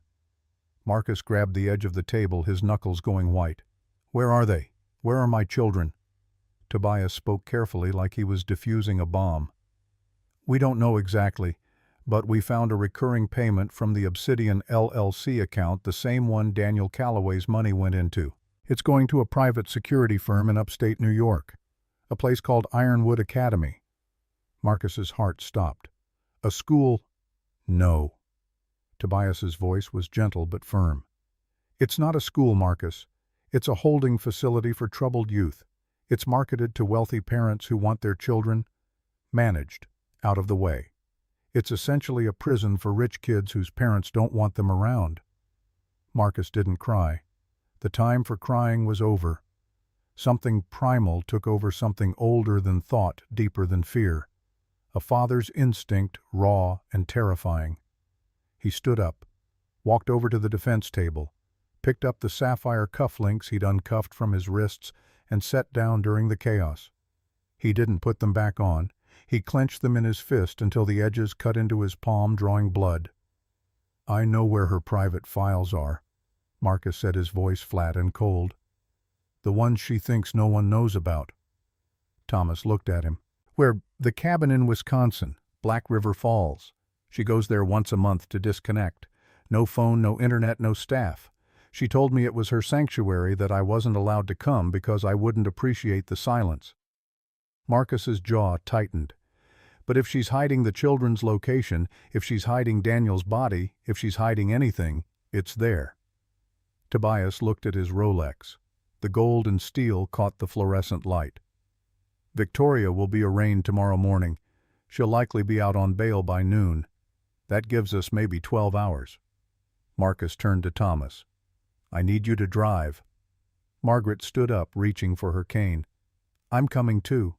Marcus grabbed the edge of the table, his knuckles going white. "Where are they? Where are my children?" Tobias spoke carefully, like he was defusing a bomb. "We don't know exactly, but we found a recurring payment from the Obsidian LLC account, the same one Daniel Calloway's money went into. It's going to a private security firm in upstate New York, a place called Ironwood Academy." Marcus's heart stopped. "A school?" "No." Tobias's voice was gentle but firm. "It's not a school, Marcus. It's a holding facility for troubled youth. It's marketed to wealthy parents who want their children managed, out of the way. It's essentially a prison for rich kids whose parents don't want them around." Marcus didn't cry. The time for crying was over. Something primal took over, something older than thought, deeper than fear. A father's instinct, raw and terrifying. He stood up, walked over to the defense table, picked up the sapphire cufflinks he'd uncuffed from his wrists, and sat down during the chaos. He didn't put them back on. He clenched them in his fist until the edges cut into his palm, drawing blood. "I know where her private files are," Marcus said, his voice flat and cold. "The ones she thinks no one knows about." Thomas looked at him. "Where? The cabin in Wisconsin, Black River Falls. She goes there once a month to disconnect. No phone, no internet, no staff. She told me it was her sanctuary, that I wasn't allowed to come because I wouldn't appreciate the silence." Marcus's jaw tightened. "But if she's hiding the children's location, if she's hiding Daniel's body, if she's hiding anything, it's there." Tobias looked at his Rolex. The gold and steel caught the fluorescent light. "Victoria will be arraigned tomorrow morning. She'll likely be out on bail by noon. That gives us maybe 12 hours. Marcus turned to Thomas. "I need you to drive." Margaret stood up, reaching for her cane. "I'm coming too."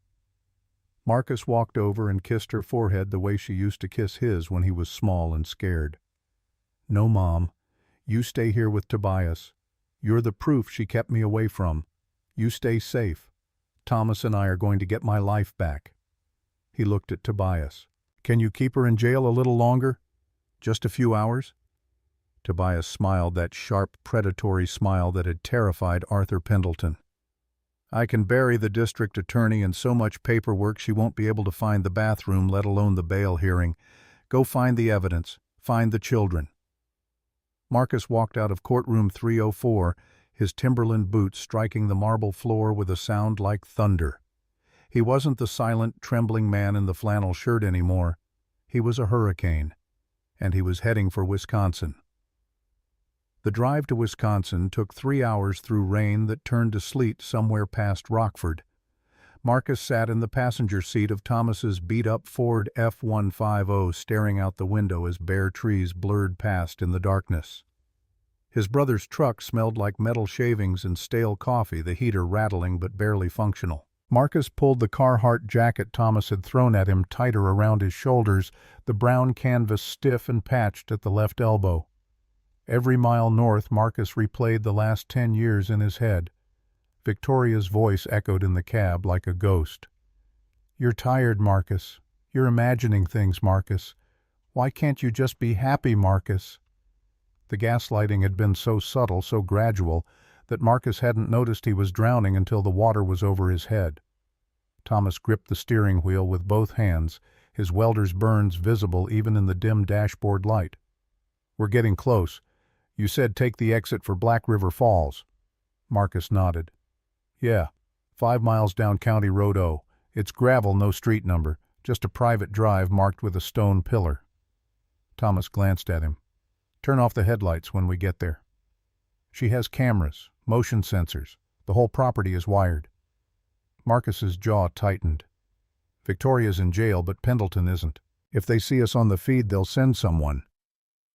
Marcus walked over and kissed her forehead the way she used to kiss his when he was small and scared. "No, Mom. You stay here with Tobias. You're the proof she kept me away from. You stay safe. Thomas and I are going to get my life back." He looked at Tobias. "Can you keep her in jail a little longer? Just a few hours?" Tobias smiled, that sharp, predatory smile that had terrified Arthur Pendleton. "I can bury the district attorney in so much paperwork she won't be able to find the bathroom, let alone the bail hearing. Go find the evidence. Find the children." Marcus walked out of courtroom 304, his Timberland boots striking the marble floor with a sound like thunder. He wasn't the silent, trembling man in the flannel shirt anymore. He was a hurricane, and he was heading for Wisconsin. The drive to Wisconsin took 3 hours through rain that turned to sleet somewhere past Rockford. Marcus sat in the passenger seat of Thomas's beat-up Ford F-150, staring out the window as bare trees blurred past in the darkness. His brother's truck smelled like metal shavings and stale coffee, the heater rattling but barely functional. Marcus pulled the Carhartt jacket Thomas had thrown at him tighter around his shoulders, the brown canvas stiff and patched at the left elbow. Every mile north, Marcus replayed the last 10 years in his head. Victoria's voice echoed in the cab like a ghost. "You're tired, Marcus. You're imagining things, Marcus. Why can't you just be happy, Marcus?" The gaslighting had been so subtle, so gradual, that Marcus hadn't noticed he was drowning until the water was over his head. Thomas gripped the steering wheel with both hands, his welder's burns visible even in the dim dashboard light. "We're getting close. You said take the exit for Black River Falls." Marcus nodded. "Yeah, 5 miles down County Road O. It's gravel, no street number, just a private drive marked with a stone pillar." Thomas glanced at him. "Turn off the headlights when we get there." "She has cameras, motion sensors. The whole property is wired." Marcus's jaw tightened. "Victoria's in jail, but Pendleton isn't. If they see us on the feed, they'll send someone."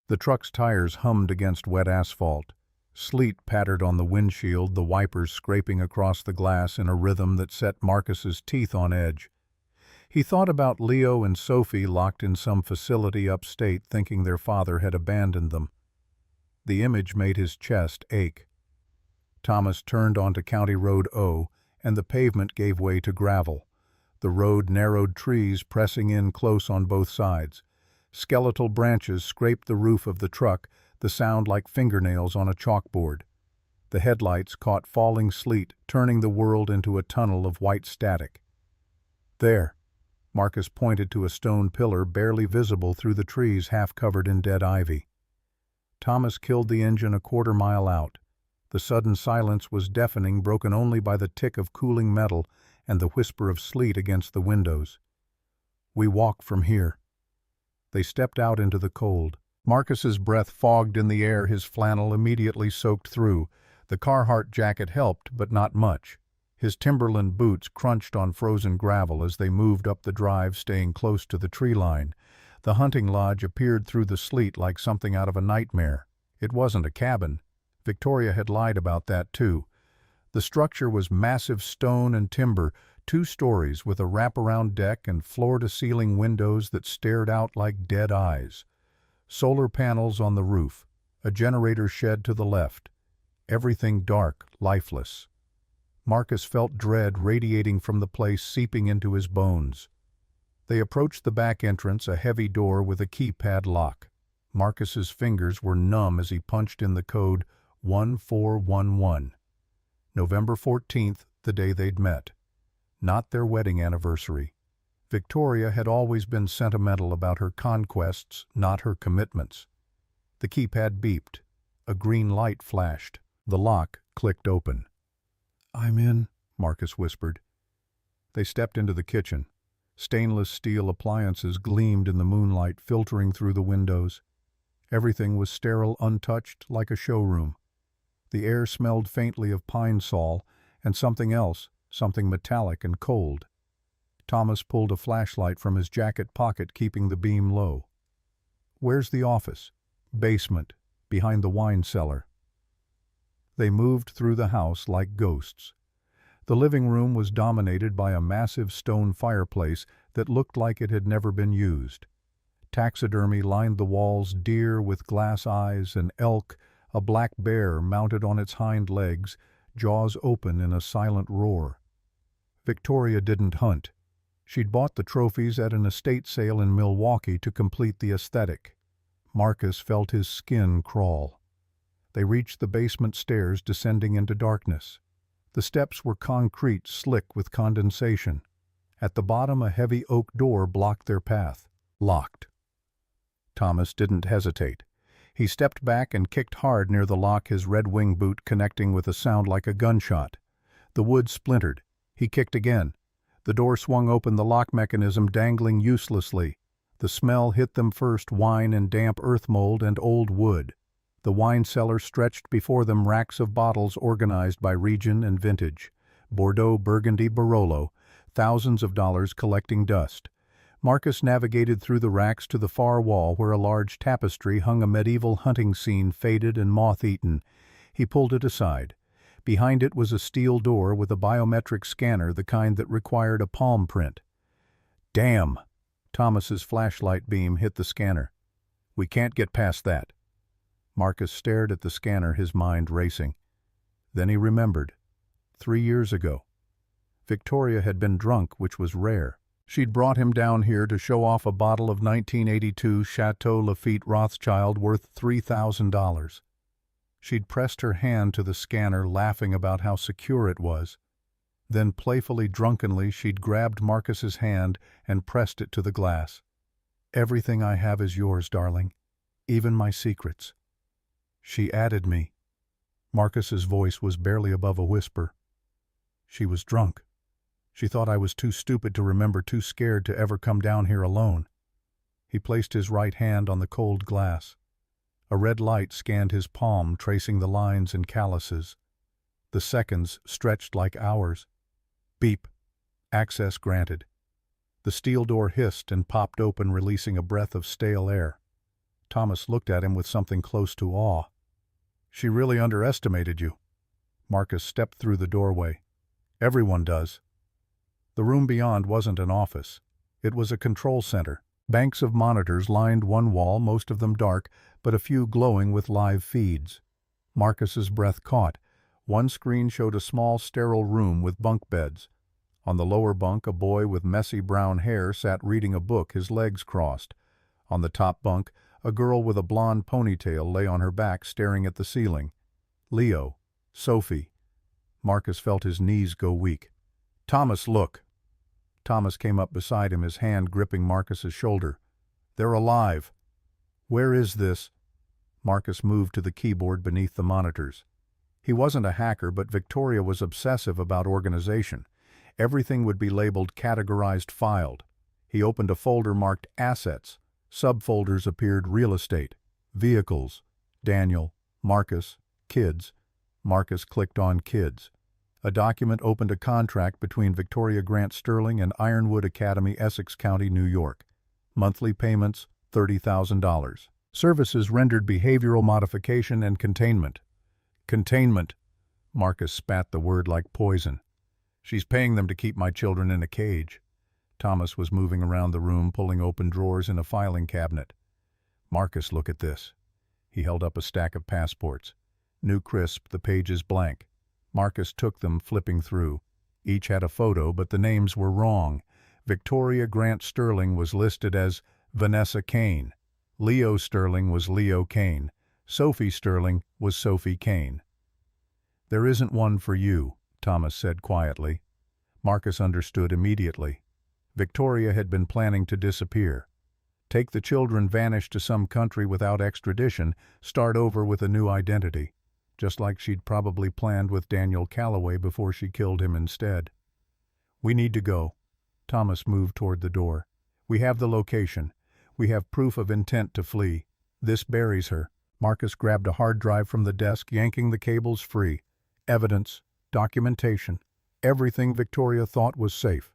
The truck's tires hummed against wet asphalt. Sleet pattered on the windshield, the wipers scraping across the glass in a rhythm that set Marcus's teeth on edge. He thought about Leo and Sophie locked in some facility upstate, thinking their father had abandoned them. The image made his chest ache. Thomas turned onto County Road O, and the pavement gave way to gravel. The road narrowed, trees pressing in close on both sides. Skeletal branches scraped the roof of the truck, the sound like fingernails on a chalkboard. The headlights caught falling sleet, turning the world into a tunnel of white static. "There." Marcus pointed to a stone pillar barely visible through the trees half covered in dead ivy. Thomas killed the engine a quarter mile out. The sudden silence was deafening, broken only by the tick of cooling metal and the whisper of sleet against the windows. "We walk from here." They stepped out into the cold. Marcus's breath fogged in the air, his flannel immediately soaked through. The Carhartt jacket helped, but not much. His Timberland boots crunched on frozen gravel as they moved up the drive, staying close to the tree line. The hunting lodge appeared through the sleet like something out of a nightmare. It wasn't a cabin. Victoria had lied about that too. The structure was massive stone and timber, 2 stories with a wraparound deck and floor-to-ceiling windows that stared out like dead eyes. Solar panels on the roof, a generator shed to the left. Everything dark, lifeless. Marcus felt dread radiating from the place, seeping into his bones. They approached the back entrance, a heavy door with a keypad lock. Marcus's fingers were numb as he punched in the code 1411. November 14th, the day they'd met. Not their wedding anniversary. Victoria had always been sentimental about her conquests, not her commitments. The keypad beeped. A green light flashed. The lock clicked open. "I'm in," Marcus whispered. They stepped into the kitchen. Stainless steel appliances gleamed in the moonlight, filtering through the windows. Everything was sterile, untouched, like a showroom. The air smelled faintly of pine sol and something else, something metallic and cold. Thomas pulled a flashlight from his jacket pocket, keeping the beam low. "Where's the office?" "Basement, behind the wine cellar." They moved through the house like ghosts. The living room was dominated by a massive stone fireplace that looked like it had never been used. Taxidermy lined the walls, deer with glass eyes, an elk, a black bear mounted on its hind legs, jaws open in a silent roar. Victoria didn't hunt. She'd bought the trophies at an estate sale in Milwaukee to complete the aesthetic. Marcus felt his skin crawl. They reached the basement stairs, descending into darkness. The steps were concrete, slick with condensation. At the bottom, a heavy oak door blocked their path. Locked. Thomas didn't hesitate. He stepped back and kicked hard near the lock, his Red Wing boot connecting with a sound like a gunshot. The wood splintered. He kicked again. The door swung open, the lock mechanism dangling uselessly. The smell hit them first, wine and damp earth mold and old wood. The wine cellar stretched before them, racks of bottles organized by region and vintage. Bordeaux, Burgundy, Barolo, thousands of dollars collecting dust. Marcus navigated through the racks to the far wall where a large tapestry hung, a medieval hunting scene, faded and moth-eaten. He pulled it aside. Behind it was a steel door with a biometric scanner, the kind that required a palm print. "Damn!" Thomas's flashlight beam hit the scanner. "We can't get past that." Marcus stared at the scanner, his mind racing. Then he remembered. 3 years ago. Victoria had been drunk, which was rare. She'd brought him down here to show off a bottle of 1982 Chateau Lafite Rothschild worth $3,000. She'd pressed her hand to the scanner, laughing about how secure it was. Then playfully, drunkenly, she'd grabbed Marcus's hand and pressed it to the glass. "Everything I have is yours, darling. Even my secrets." She added me. Marcus's voice was barely above a whisper. She was drunk. She thought I was too stupid to remember, too scared to ever come down here alone. He placed his right hand on the cold glass. A red light scanned his palm, tracing the lines and calluses. The seconds stretched like hours. Beep. Access granted. The steel door hissed and popped open, releasing a breath of stale air. Thomas looked at him with something close to awe. "She really underestimated you." Marcus stepped through the doorway. "Everyone does." The room beyond wasn't an office. It was a control center. Banks of monitors lined one wall, most of them dark, but a few glowing with live feeds. Marcus's breath caught. One screen showed a small, sterile room with bunk beds. On the lower bunk, a boy with messy brown hair sat reading a book, his legs crossed. On the top bunk, a girl with a blonde ponytail lay on her back, staring at the ceiling. Leo. Sophie. Marcus felt his knees go weak. "Thomas, look." Thomas came up beside him, his hand gripping Marcus's shoulder. "They're alive." "Where is this?" Marcus moved to the keyboard beneath the monitors. He wasn't a hacker, but Victoria was obsessive about organization. Everything would be labeled, categorized, filed. He opened a folder marked Assets. Subfolders appeared: Real Estate, Vehicles, Daniel, Marcus, Kids. Marcus clicked on Kids. A document opened: a contract between Victoria Grant Sterling and Ironwood Academy, Essex County, New York. Monthly payments, $30,000. Services rendered: behavioral modification and containment. Containment. Marcus spat the word like poison. "She's paying them to keep my children in a cage." Thomas was moving around the room, pulling open drawers in a filing cabinet. "Marcus, look at this." He held up a stack of passports. New crisp, the pages blank. Marcus took them, flipping through. Each had a photo, but the names were wrong. Victoria Grant Sterling was listed as Vanessa Kane. Leo Sterling was Leo Kane. Sophie Sterling was Sophie Kane. "There isn't one for you," Thomas said quietly. Marcus understood immediately. Victoria had been planning to disappear. Take the children, vanish to some country without extradition, start over with a new identity. Just like she'd probably planned with Daniel Calloway before she killed him instead. "We need to go." Thomas moved toward the door. "We have the location. We have proof of intent to flee. This buries her." Marcus grabbed a hard drive from the desk, yanking the cables free. Evidence, documentation, everything Victoria thought was safe.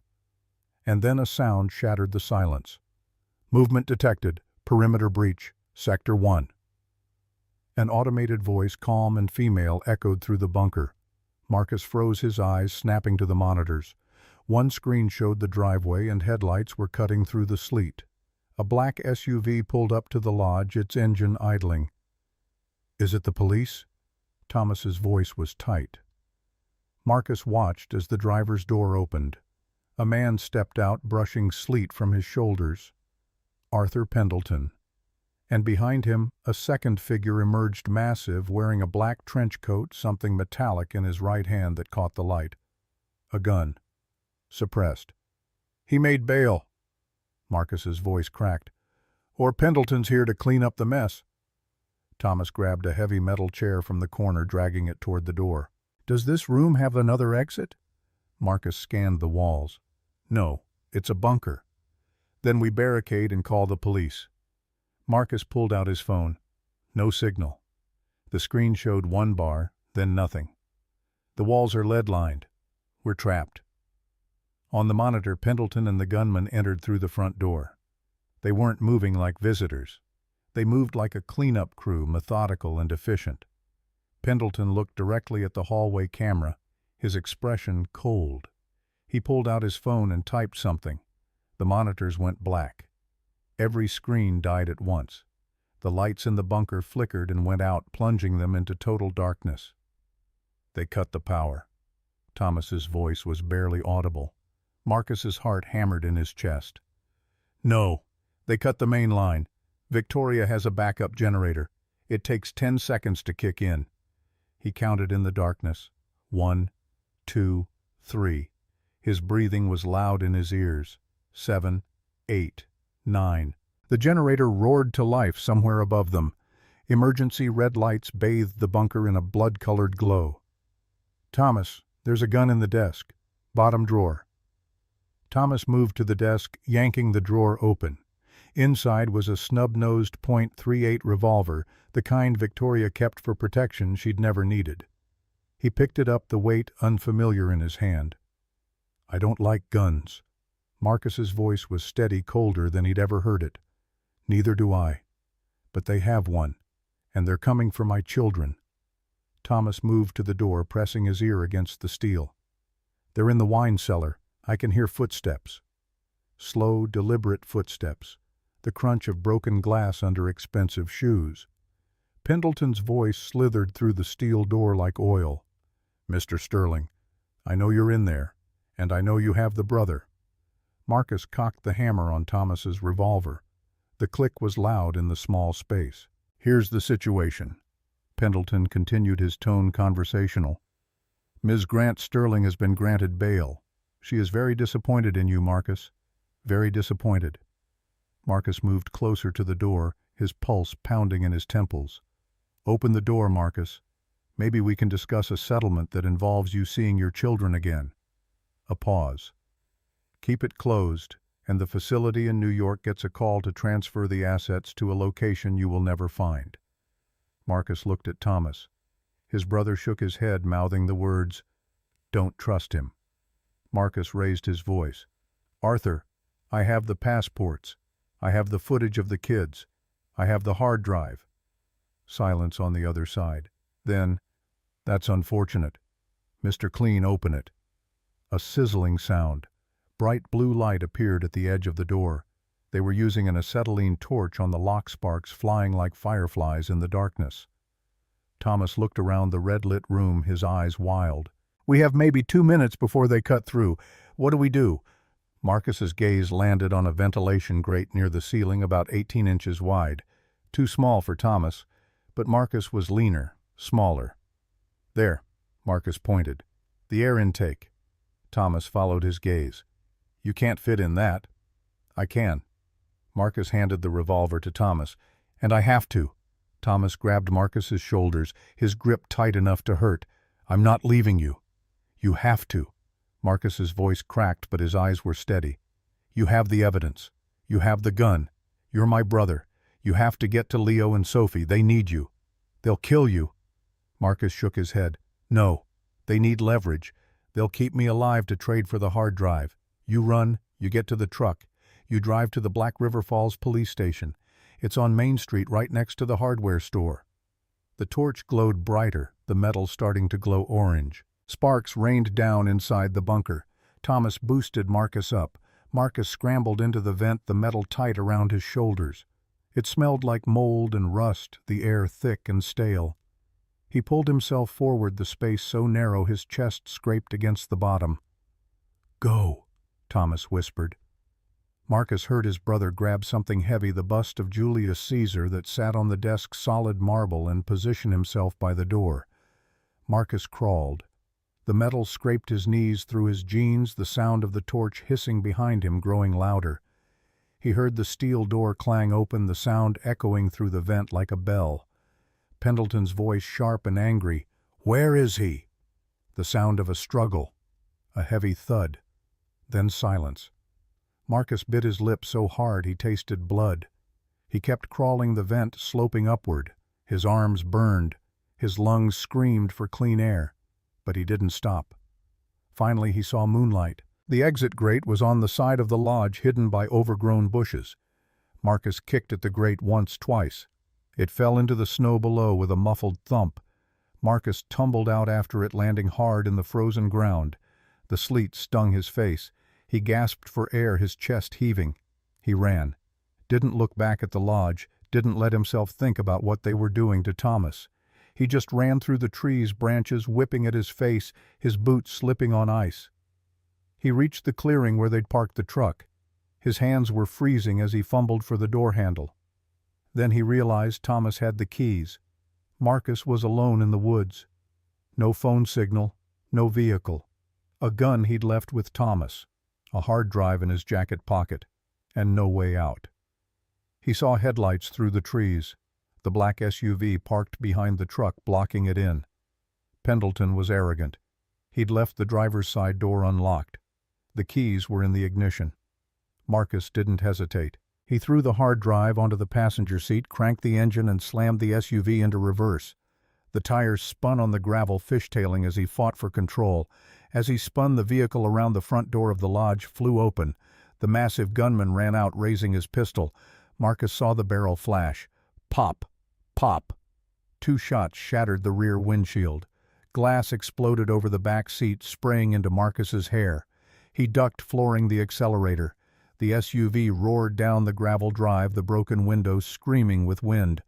And then a sound shattered the silence. "Movement detected. Perimeter breach. Sector 1. An automated voice, calm and female, echoed through the bunker. Marcus froze his eyes, snapping to the monitors. One screen showed the driveway, and headlights were cutting through the sleet. A black SUV pulled up to the lodge, its engine idling. "Is it the police?" Thomas's voice was tight. Marcus watched as the driver's door opened. A man stepped out, brushing sleet from his shoulders. Arthur Pendleton. And behind him, a second figure emerged massive, wearing a black trench coat, something metallic in his right hand that caught the light. A gun. Suppressed. "He made bail." Marcus's voice cracked. "Or Pendleton's here to clean up the mess." Thomas grabbed a heavy metal chair from the corner, dragging it toward the door. "Does this room have another exit?" Marcus scanned the walls. "No, it's a bunker." "Then we barricade and call the police." Marcus pulled out his phone. No signal. The screen showed one bar, then nothing. "The walls are lead-lined. We're trapped." On the monitor, Pendleton and the gunman entered through the front door. They weren't moving like visitors. They moved like a cleanup crew, methodical and efficient. Pendleton looked directly at the hallway camera, his expression cold. He pulled out his phone and typed something. The monitors went black. Every screen died at once. The lights in the bunker flickered and went out, plunging them into total darkness. "They cut the power." Thomas's voice was barely audible. Marcus's heart hammered in his chest. "No, they cut the main line. Victoria has a backup generator. It takes 10 seconds to kick in." He counted in the darkness. 1, 2, 3. His breathing was loud in his ears. 7, 8, 9. The generator roared to life somewhere above them. Emergency red lights bathed the bunker in a blood-colored glow. "Thomas, there's a gun in the desk. Bottom drawer." Thomas moved to the desk, yanking the drawer open. Inside was a snub-nosed .38 revolver, the kind Victoria kept for protection she'd never needed. He picked it up, the weight unfamiliar in his hand. "I don't like guns." Marcus's voice was steady, colder than he'd ever heard it. "Neither do I. But they have one, and they're coming for my children." Thomas moved to the door, pressing his ear against the steel. "They're in the wine cellar. I can hear footsteps." Slow, deliberate footsteps. The crunch of broken glass under expensive shoes. Pendleton's voice slithered through the steel door like oil. "Mr. Sterling, I know you're in there, and I know you have the brother." Marcus cocked the hammer on Thomas's revolver. The click was loud in the small space. "Here's the situation." Pendleton continued, his tone conversational. "Ms. Grant Sterling has been granted bail. She is very disappointed in you, Marcus. Very disappointed." Marcus moved closer to the door, his pulse pounding in his temples. "Open the door, Marcus. Maybe we can discuss a settlement that involves you seeing your children again." A pause. "Keep it closed, and the facility in New York gets a call to transfer the assets to a location you will never find." Marcus looked at Thomas. His brother shook his head, mouthing the words, "Don't trust him." Marcus raised his voice. "Arthur, I have the passports. I have the footage of the kids. I have the hard drive." Silence on the other side. Then, "That's unfortunate. Mr. Clean, open it." A sizzling sound. Bright blue light appeared at the edge of the door. They were using an acetylene torch on the lock, sparks flying like fireflies in the darkness. Thomas looked around the red-lit room, his eyes wild. "We have maybe 2 minutes before they cut through. What do we do?" Marcus's gaze landed on a ventilation grate near the ceiling, about 18 inches wide. Too small for Thomas, but Marcus was leaner, smaller. "There," Marcus pointed. "The air intake." Thomas followed his gaze. "You can't fit in that." "I can." Marcus handed the revolver to Thomas. "And I have to." Thomas grabbed Marcus's shoulders, his grip tight enough to hurt. "I'm not leaving you." "You have to." Marcus's voice cracked, but his eyes were steady. "You have the evidence. You have the gun. You're my brother. You have to get to Leo and Sophie. They need you. They'll kill you." Marcus shook his head. "No. They need leverage. They'll keep me alive to trade for the hard drive. You run, you get to the truck. You drive to the Black River Falls police station. It's on Main Street right next to the hardware store." The torch glowed brighter, the metal starting to glow orange. Sparks rained down inside the bunker. Thomas boosted Marcus up. Marcus scrambled into the vent, the metal tight around his shoulders. It smelled like mold and rust, the air thick and stale. He pulled himself forward, the space so narrow his chest scraped against the bottom. "Go," Thomas whispered. Marcus heard his brother grab something heavy, the bust of Julius Caesar that sat on the desk's solid marble, and position himself by the door. Marcus crawled. The metal scraped his knees through his jeans, the sound of the torch hissing behind him growing louder. He heard the steel door clang open, the sound echoing through the vent like a bell. Pendleton's voice sharp and angry. "Where is he?" The sound of a struggle. A heavy thud. Then silence. Marcus bit his lip so hard he tasted blood. He kept crawling the vent, sloping upward. His arms burned. His lungs screamed for clean air. But he didn't stop. Finally he saw moonlight. The exit grate was on the side of the lodge, hidden by overgrown bushes. Marcus kicked at the grate once, twice. It fell into the snow below with a muffled thump. Marcus tumbled out after it, landing hard in the frozen ground. The sleet stung his face. He gasped for air, his chest heaving. He ran. Didn't look back at the lodge, didn't let himself think about what they were doing to Thomas. He just ran through the trees, branches whipping at his face, his boots slipping on ice. He reached the clearing where they'd parked the truck. His hands were freezing as he fumbled for the door handle. Then he realized Thomas had the keys. Marcus was alone in the woods. No phone signal, no vehicle. A gun he'd left with Thomas, a hard drive in his jacket pocket, and no way out. He saw headlights through the trees, the black SUV parked behind the truck blocking it in. Pendleton was arrogant. He'd left the driver's side door unlocked. The keys were in the ignition. Marcus didn't hesitate. He threw the hard drive onto the passenger seat, cranked the engine, and slammed the SUV into reverse. The tires spun on the gravel, fishtailing as he fought for control. As he spun, the vehicle around the front door of the lodge flew open. The massive gunman ran out, raising his pistol. Marcus saw the barrel flash. Pop! Pop! 2 shots shattered the rear windshield. Glass exploded over the back seat, spraying into Marcus's hair. He ducked, flooring the accelerator. The SUV roared down the gravel drive, the broken windows screaming with wind.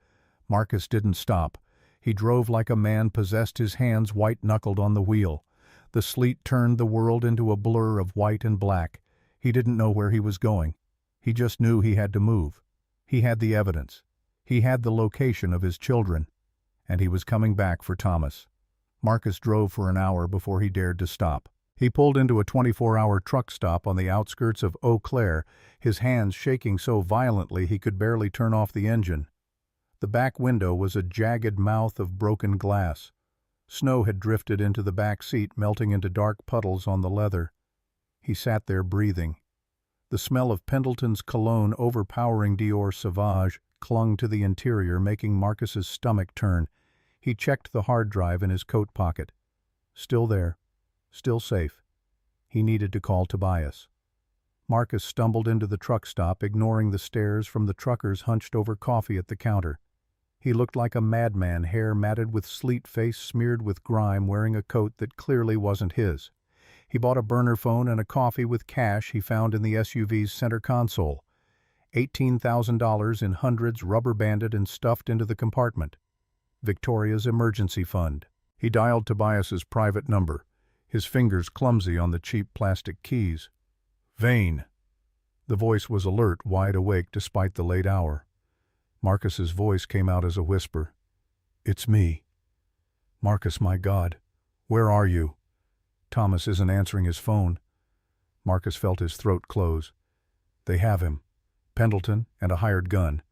Marcus didn't stop. He drove like a man possessed, his hands white-knuckled on the wheel. The sleet turned the world into a blur of white and black. He didn't know where he was going. He just knew he had to move. He had the evidence. He had the location of his children. And he was coming back for Thomas. Marcus drove for an hour before he dared to stop. He pulled into a 24-hour truck stop on the outskirts of Eau Claire, his hands shaking so violently he could barely turn off the engine. The back window was a jagged mouth of broken glass. Snow had drifted into the back seat, melting into dark puddles on the leather. He sat there breathing. The smell of Pendleton's cologne, overpowering Dior Sauvage, clung to the interior, making Marcus's stomach turn. He checked the hard drive in his coat pocket. Still there. Still safe. He needed to call Tobias. Marcus stumbled into the truck stop, ignoring the stares from the truckers hunched over coffee at the counter. He looked like a madman, hair matted with sleet, face smeared with grime, wearing a coat that clearly wasn't his. He bought a burner phone and a coffee with cash he found in the SUV's center console. $18,000 in hundreds, rubber-banded and stuffed into the compartment. Victoria's emergency fund. He dialed Tobias's private number, his fingers clumsy on the cheap plastic keys. Vane. The voice was alert, wide awake despite the late hour. Marcus's voice came out as a whisper. It's me. Marcus, my God. Where are you? Thomas isn't answering his phone. Marcus felt his throat close. They have him. Pendleton and a hired gun.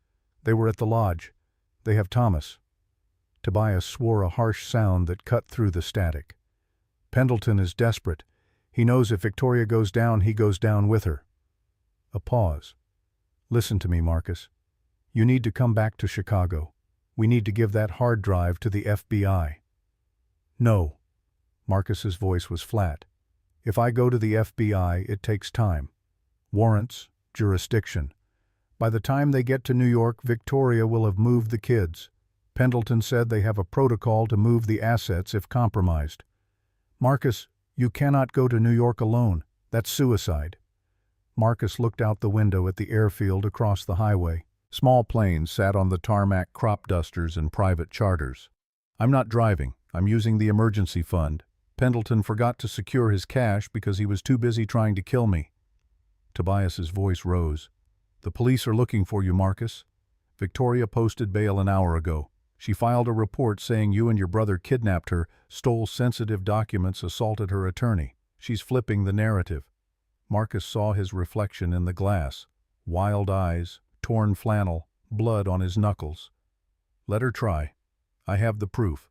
They were at the lodge. They have Thomas. Tobias swore a harsh sound that cut through the static. Pendleton is desperate. He knows if Victoria goes down, he goes down with her. A pause. Listen to me, Marcus. You need to come back to Chicago. We need to give that hard drive to the FBI. No. Marcus's voice was flat. If I go to the FBI, it takes time. Warrants, jurisdiction. By the time they get to New York, Victoria will have moved the kids. Pendleton said they have a protocol to move the assets if compromised. Marcus, you cannot go to New York alone. That's suicide. Marcus looked out the window at the airfield across the highway. Small planes sat on the tarmac, crop dusters and private charters. I'm not driving. I'm using the emergency fund. Pendleton forgot to secure his cash because he was too busy trying to kill me. Tobias's voice rose. "The police are looking for you, Marcus. Victoria posted bail an hour ago. She filed a report saying you and your brother kidnapped her, stole sensitive documents, assaulted her attorney. She's flipping the narrative." Marcus saw his reflection in the glass. Wild eyes, torn flannel, blood on his knuckles. "Let her try. I have the proof.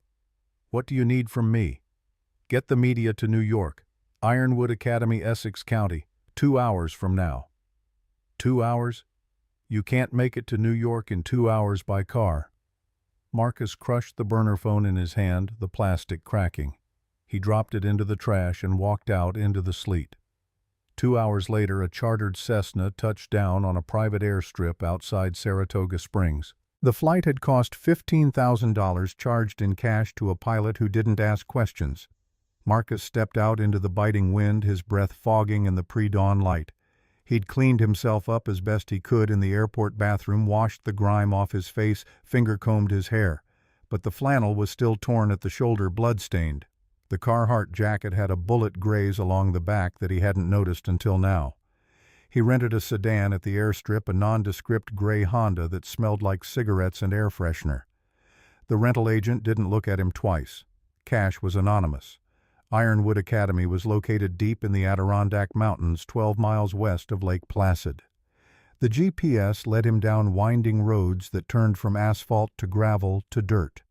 What do you need from me?" "Get the media to New York. Ironwood Academy, Essex County, 2 hours from now." 2 hours? You can't make it to New York in 2 hours by car. Marcus crushed the burner phone in his hand, the plastic cracking. He dropped it into the trash and walked out into the sleet. 2 hours later, a chartered Cessna touched down on a private airstrip outside Saratoga Springs. The flight had cost $15,000 charged in cash to a pilot who didn't ask questions. Marcus stepped out into the biting wind, his breath fogging in the pre-dawn light. He'd cleaned himself up as best he could in the airport bathroom, washed the grime off his face, finger-combed his hair. But the flannel was still torn at the shoulder, blood-stained. The Carhartt jacket had a bullet graze along the back that he hadn't noticed until now. He rented a sedan at the airstrip, a nondescript gray Honda that smelled like cigarettes and air freshener. The rental agent didn't look at him twice. Cash was anonymous. Ironwood Academy was located deep in the Adirondack Mountains, 12 miles west of Lake Placid. The GPS led him down winding roads that turned from asphalt to gravel to dirt.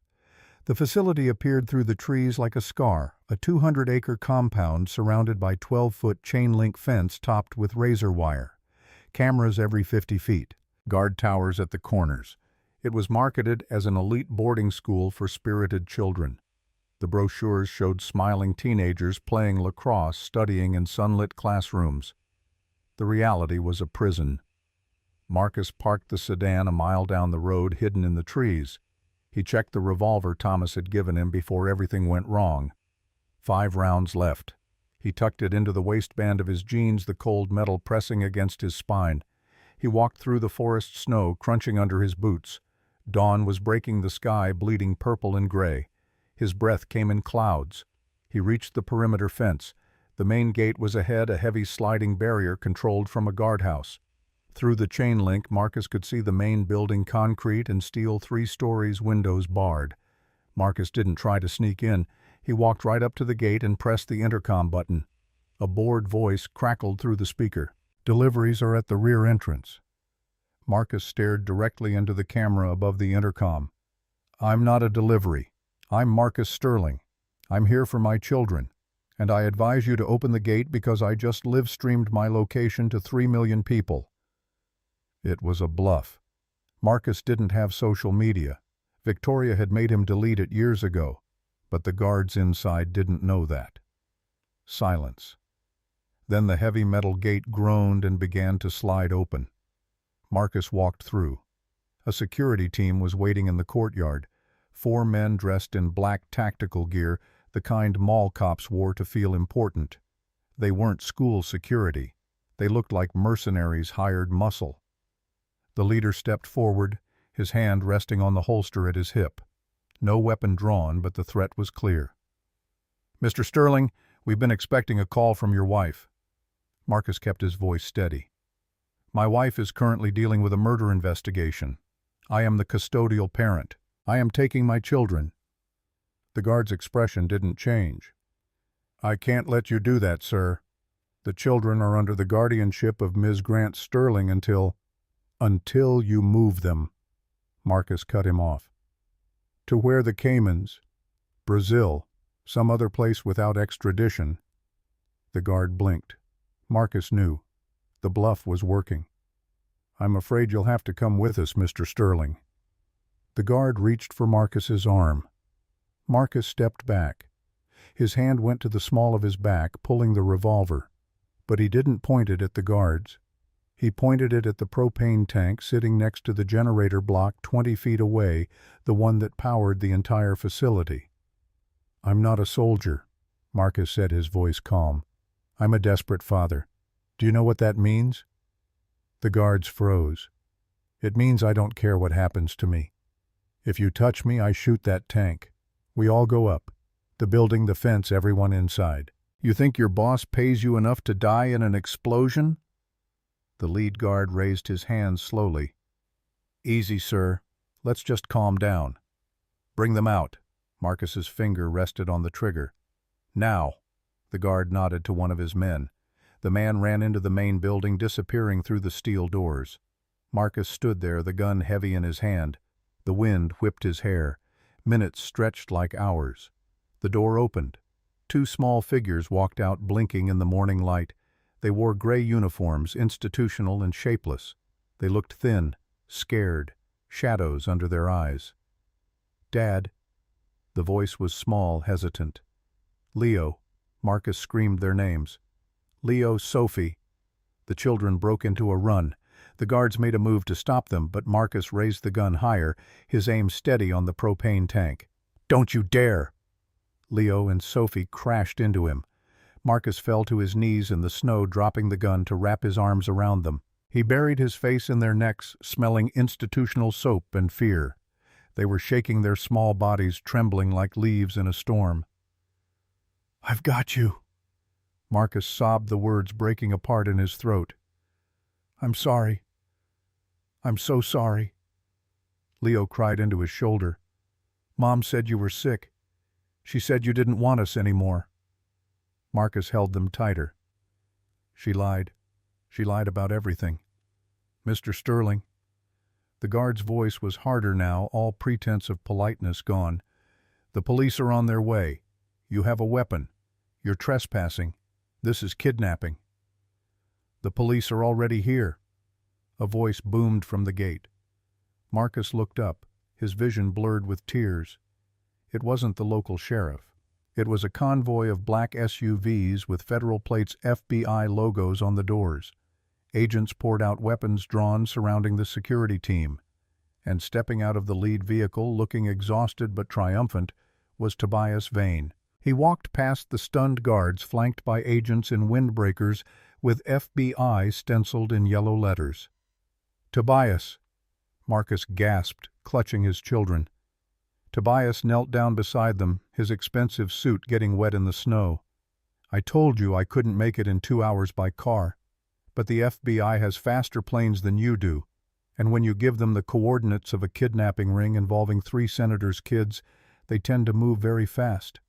The facility appeared through the trees like a scar, a 200-acre compound surrounded by 12-foot chain-link fence topped with razor wire. Cameras every 50 feet. Guard towers at the corners. It was marketed as an elite boarding school for spirited children. The brochures showed smiling teenagers playing lacrosse, studying in sunlit classrooms. The reality was a prison. Marcus parked the sedan a mile down the road, hidden in the trees. He checked the revolver Thomas had given him before everything went wrong. 5 rounds left. He tucked it into the waistband of his jeans, the cold metal pressing against his spine. He walked through the forest snow, crunching under his boots. Dawn was breaking the sky, bleeding purple and gray. His breath came in clouds. He reached the perimeter fence. The main gate was ahead, a heavy sliding barrier controlled from a guardhouse. Through the chain link, Marcus could see the main building, concrete and steel, 3 stories, windows barred. Marcus didn't try to sneak in. He walked right up to the gate and pressed the intercom button. A bored voice crackled through the speaker. "Deliveries are at the rear entrance." Marcus stared directly into the camera above the intercom. "I'm not a delivery. I'm Marcus Sterling. I'm here for my children, and I advise you to open the gate because I just live-streamed my location to 3 million people." It was a bluff. Marcus didn't have social media. Victoria had made him delete it years ago, but the guards inside didn't know that. Silence. Then the heavy metal gate groaned and began to slide open. Marcus walked through. A security team was waiting in the courtyard. 4 men dressed in black tactical gear, the kind mall cops wore to feel important. They weren't school security. They looked like mercenaries hired muscle. The leader stepped forward, his hand resting on the holster at his hip. No weapon drawn, but the threat was clear. "Mr. Sterling, we've been expecting a call from your wife." Marcus kept his voice steady. "My wife is currently dealing with a murder investigation. I am the custodial parent. I am taking my children." The guard's expression didn't change. "I can't let you do that, sir. The children are under the guardianship of Ms. Grant Sterling until you move them." Marcus cut him off. "To where the Caymans, Brazil, some other place without extradition." The guard blinked. Marcus knew. The bluff was working. "I'm afraid you'll have to come with us, Mr. Sterling." The guard reached for Marcus's arm. Marcus stepped back. His hand went to the small of his back, pulling the revolver. But he didn't point it at the guards. He pointed it at the propane tank sitting next to the generator block 20 feet away, the one that powered the entire facility. "I'm not a soldier," Marcus said, his voice calm. "I'm a desperate father. Do you know what that means?" The guards froze. "It means I don't care what happens to me. If you touch me, I shoot that tank. We all go up. The building, the fence, everyone inside." "You think your boss pays you enough to die in an explosion?" The lead guard raised his hands slowly. "Easy, sir. Let's just calm down. Bring them out." Marcus's finger rested on the trigger. "Now." The guard nodded to one of his men. The man ran into the main building, disappearing through the steel doors. Marcus stood there, the gun heavy in his hand. The wind whipped his hair. Minutes stretched like hours. The door opened. Two small figures walked out, blinking in the morning light. They wore gray uniforms, institutional and shapeless. They looked thin, scared, shadows under their eyes. "Dad." The voice was small, hesitant. "Leo." Marcus screamed their names. "Leo, Sophie." The children broke into a run. The guards made a move to stop them, but Marcus raised the gun higher, his aim steady on the propane tank. "Don't you dare!" Leo and Sophie crashed into him. Marcus fell to his knees in the snow, dropping the gun to wrap his arms around them. He buried his face in their necks, smelling institutional soap and fear. They were shaking their small bodies, trembling like leaves in a storm. "I've got you." Marcus sobbed, the words breaking apart in his throat. "I'm sorry. I'm so sorry." Leo cried into his shoulder. "Mom said you were sick. She said you didn't want us anymore." Marcus held them tighter. "She lied. She lied about everything. Mr. Sterling." The guard's voice was harder now, all pretense of politeness gone. "The police are on their way. You have a weapon. You're trespassing. This is kidnapping." "The police are already here." A voice boomed from the gate. Marcus looked up, his vision blurred with tears. It wasn't the local sheriff. It was a convoy of black SUVs with Federal Plate's FBI logos on the doors. Agents poured out, weapons drawn, surrounding the security team. And stepping out of the lead vehicle, looking exhausted but triumphant, was Tobias Vane. He walked past the stunned guards, flanked by agents in windbreakers with FBI stenciled in yellow letters. "Tobias!" Marcus gasped, clutching his children. Tobias knelt down beside them, his expensive suit getting wet in the snow. "I told you I couldn't make it in 2 hours by car. But the FBI has faster planes than you do, and when you give them the coordinates of a kidnapping ring involving 3 senators' kids, they tend to move very fast."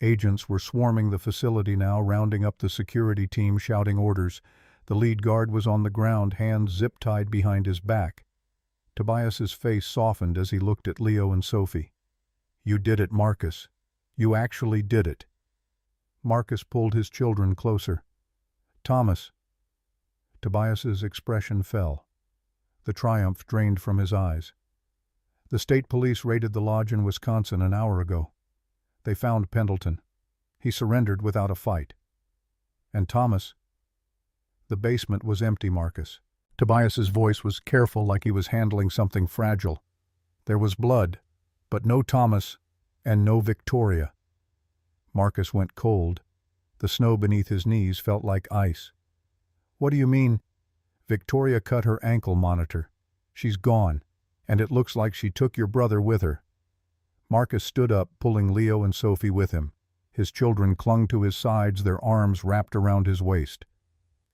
Agents were swarming the facility now, rounding up the security team, shouting orders. The lead guard was on the ground, hands zip-tied behind his back. Tobias's face softened as he looked at Leo and Sophie. "You did it, Marcus. You actually did it." Marcus pulled his children closer. "Thomas." Tobias's expression fell. The triumph drained from his eyes. "The state police raided the lodge in Wisconsin an hour ago. They found Pendleton. He surrendered without a fight." "And Thomas?" "The basement was empty, Marcus." Tobias's voice was careful, like he was handling something fragile. "There was blood, but no Thomas and no Victoria." Marcus went cold. The snow beneath his knees felt like ice. "What do you mean?" "Victoria cut her ankle monitor. She's gone, and it looks like she took your brother with her." Marcus stood up, pulling Leo and Sophie with him. His children clung to his sides, their arms wrapped around his waist.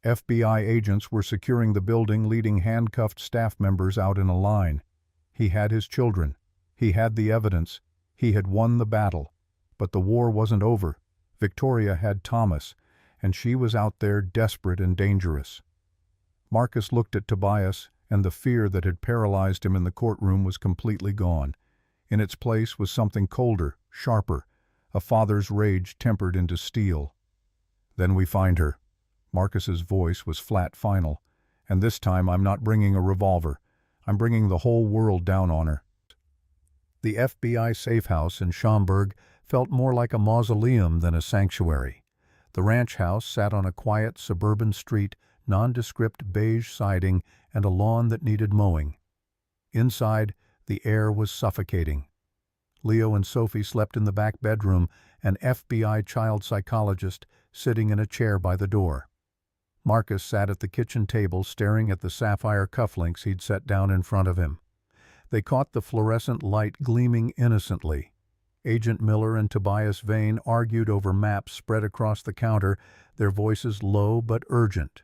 FBI agents were securing the building, leading handcuffed staff members out in a line. He had his children. He had the evidence. He had won the battle. But the war wasn't over. Victoria had Thomas, and she was out there desperate and dangerous. Marcus looked at Tobias, and the fear that had paralyzed him in the courtroom was completely gone. In its place was something colder, sharper, a father's rage tempered into steel. "Then we find her." Marcus's voice was flat, final. "And this time I'm not bringing a revolver. I'm bringing the whole world down on her." The FBI safe house in Schaumburg felt more like a mausoleum than a sanctuary. The ranch house sat on a quiet suburban street, nondescript beige siding and a lawn that needed mowing. Inside, the air was suffocating. Leo and Sophie slept in the back bedroom, an FBI child psychologist sitting in a chair by the door. Marcus sat at the kitchen table, staring at the sapphire cufflinks he'd set down in front of him. They caught the fluorescent light gleaming innocently. Agent Miller and Tobias Vane argued over maps spread across the counter, their voices low but urgent.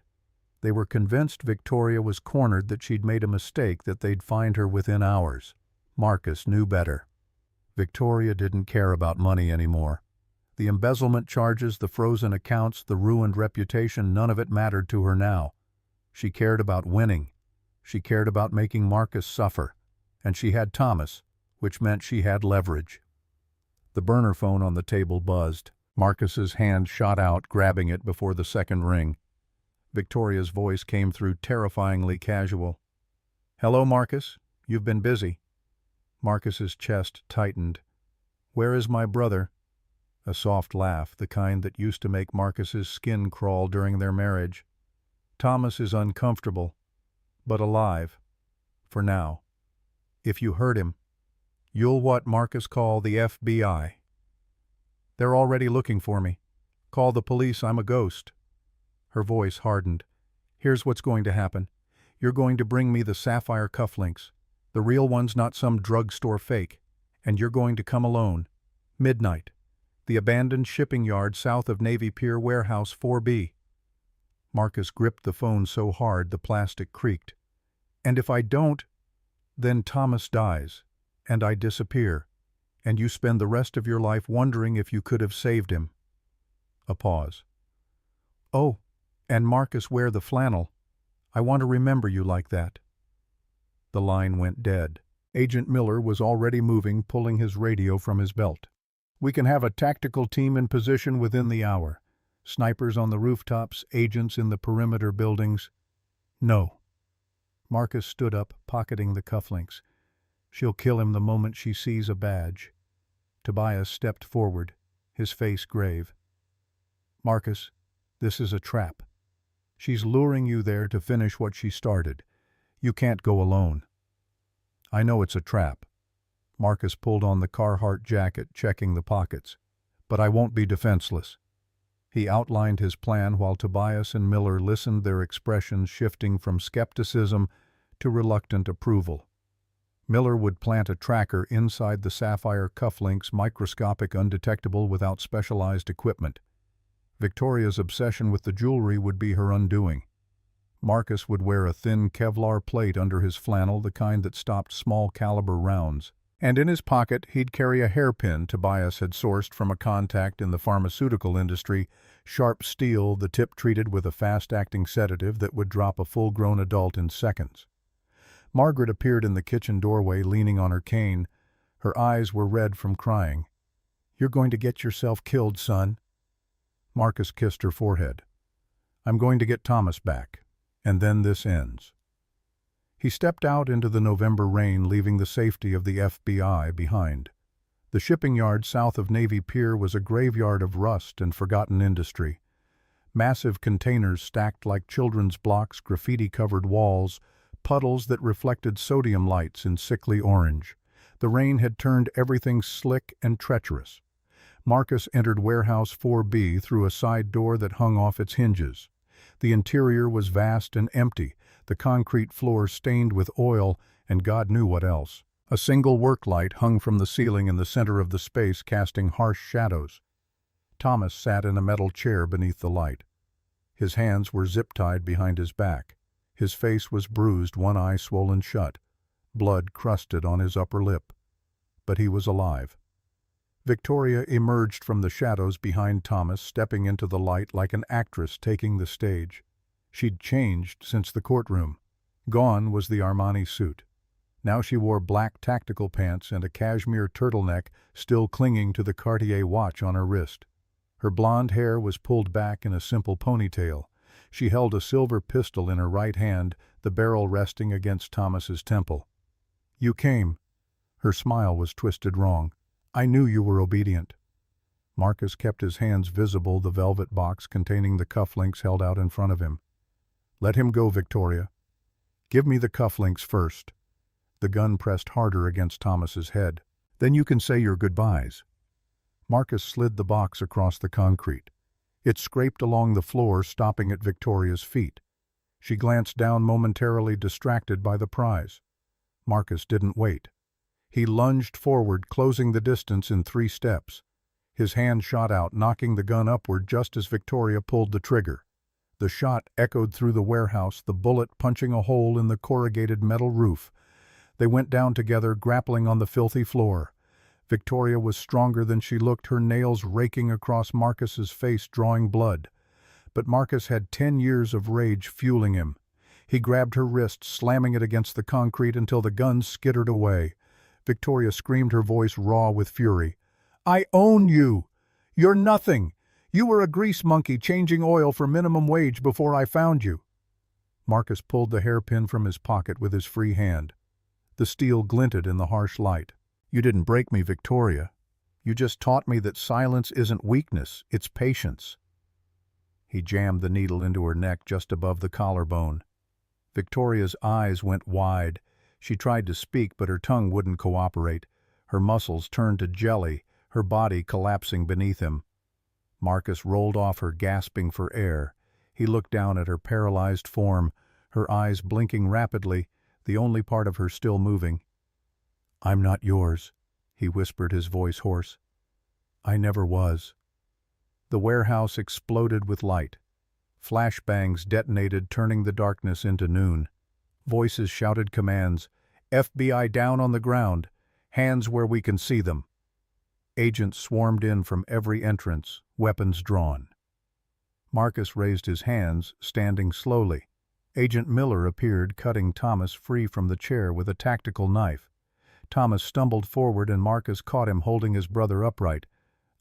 They were convinced Victoria was cornered, that she'd made a mistake, that they'd find her within hours. Marcus knew better. Victoria didn't care about money anymore. The embezzlement charges, the frozen accounts, the ruined reputation, none of it mattered to her now. She cared about winning. She cared about making Marcus suffer. And she had Thomas, which meant she had leverage. The burner phone on the table buzzed. Marcus's hand shot out, grabbing it before the second ring. Victoria's voice came through, terrifyingly casual. "Hello, Marcus. You've been busy." Marcus's chest tightened. "Where is my brother?" A soft laugh, the kind that used to make Marcus's skin crawl during their marriage. "Thomas is uncomfortable, but alive. For now. If you hurt him, you'll what Marcus call the FBI. They're already looking for me. Call the police, I'm a ghost." Her voice hardened. "Here's what's going to happen. You're going to bring me the sapphire cufflinks. The real ones, not some drugstore fake. And you're going to come alone. Midnight. The abandoned shipping yard south of Navy Pier Warehouse 4B. Marcus gripped the phone so hard the plastic creaked. "And if I don't, then Thomas dies, and I disappear, and you spend the rest of your life wondering if you could have saved him." A pause. "Oh, and Marcus, wear the flannel. I want to remember you like that." The line went dead. Agent Miller was already moving, pulling his radio from his belt. "We can have a tactical team in position within the hour. Snipers on the rooftops, agents in the perimeter buildings." "No." Marcus stood up, pocketing the cufflinks. "She'll kill him the moment she sees a badge." Tobias stepped forward, his face grave. "Marcus, this is a trap. She's luring you there to finish what she started. You can't go alone." "I know it's a trap." Marcus pulled on the Carhartt jacket, checking the pockets. "But I won't be defenseless." He outlined his plan while Tobias and Miller listened, their expressions shifting from skepticism to reluctant approval. Miller would plant a tracker inside the sapphire cufflinks, microscopic, undetectable without specialized equipment. Victoria's obsession with the jewelry would be her undoing. Marcus would wear a thin Kevlar plate under his flannel, the kind that stopped small-caliber rounds. And in his pocket, he'd carry a hairpin Tobias had sourced from a contact in the pharmaceutical industry, sharp steel, the tip treated with a fast-acting sedative that would drop a full-grown adult in seconds. Margaret appeared in the kitchen doorway, leaning on her cane. Her eyes were red from crying. "You're going to get yourself killed, son." Marcus kissed her forehead. "I'm going to get Thomas back, and then this ends." He stepped out into the November rain, leaving the safety of the FBI behind. The shipping yard south of Navy Pier was a graveyard of rust and forgotten industry. Massive containers stacked like children's blocks, graffiti-covered walls, puddles that reflected sodium lights in sickly orange. The rain had turned everything slick and treacherous. Marcus entered Warehouse 4B through a side door that hung off its hinges. The interior was vast and empty, the concrete floor stained with oil and God knew what else. A single work light hung from the ceiling in the center of the space, casting harsh shadows. Thomas sat in a metal chair beneath the light. His hands were zip-tied behind his back. His face was bruised, one eye swollen shut. Blood crusted on his upper lip. But he was alive. Victoria emerged from the shadows behind Thomas, stepping into the light like an actress taking the stage. She'd changed since the courtroom. Gone was the Armani suit. Now she wore black tactical pants and a cashmere turtleneck, still clinging to the Cartier watch on her wrist. Her blonde hair was pulled back in a simple ponytail. She held a silver pistol in her right hand, the barrel resting against Thomas's temple. "You came." Her smile was twisted wrong. "I knew you were obedient." Marcus kept his hands visible, the velvet box containing the cufflinks held out in front of him. "Let him go, Victoria. Give me the cufflinks first." The gun pressed harder against Thomas's head. "Then you can say your goodbyes." Marcus slid the box across the concrete. It scraped along the floor, stopping at Victoria's feet. She glanced down, momentarily distracted by the prize. Marcus didn't wait. He lunged forward, closing the distance in 3 steps. His hand shot out, knocking the gun upward just as Victoria pulled the trigger. The shot echoed through the warehouse, the bullet punching a hole in the corrugated metal roof. They went down together, grappling on the filthy floor. Victoria was stronger than she looked, her nails raking across Marcus's face, drawing blood. But Marcus had 10 years of rage fueling him. He grabbed her wrist, slamming it against the concrete until the gun skittered away. Victoria screamed, her voice raw with fury. "I own you! You're nothing! You were a grease monkey changing oil for minimum wage before I found you." Marcus pulled the hairpin from his pocket with his free hand. The steel glinted in the harsh light. "You didn't break me, Victoria. You just taught me that silence isn't weakness, it's patience." He jammed the needle into her neck just above the collarbone. Victoria's eyes went wide. She tried to speak, but her tongue wouldn't cooperate. Her muscles turned to jelly, her body collapsing beneath him. Marcus rolled off her, gasping for air. He looked down at her paralyzed form, her eyes blinking rapidly, the only part of her still moving. "I'm not yours," he whispered, his voice hoarse. "I never was." The warehouse exploded with light. Flashbangs detonated, turning the darkness into noon. Voices shouted commands. "FBI down on the ground. Hands where we can see them." Agents swarmed in from every entrance, weapons drawn. Marcus raised his hands, standing slowly. Agent Miller appeared, cutting Thomas free from the chair with a tactical knife. Thomas stumbled forward and Marcus caught him, holding his brother upright.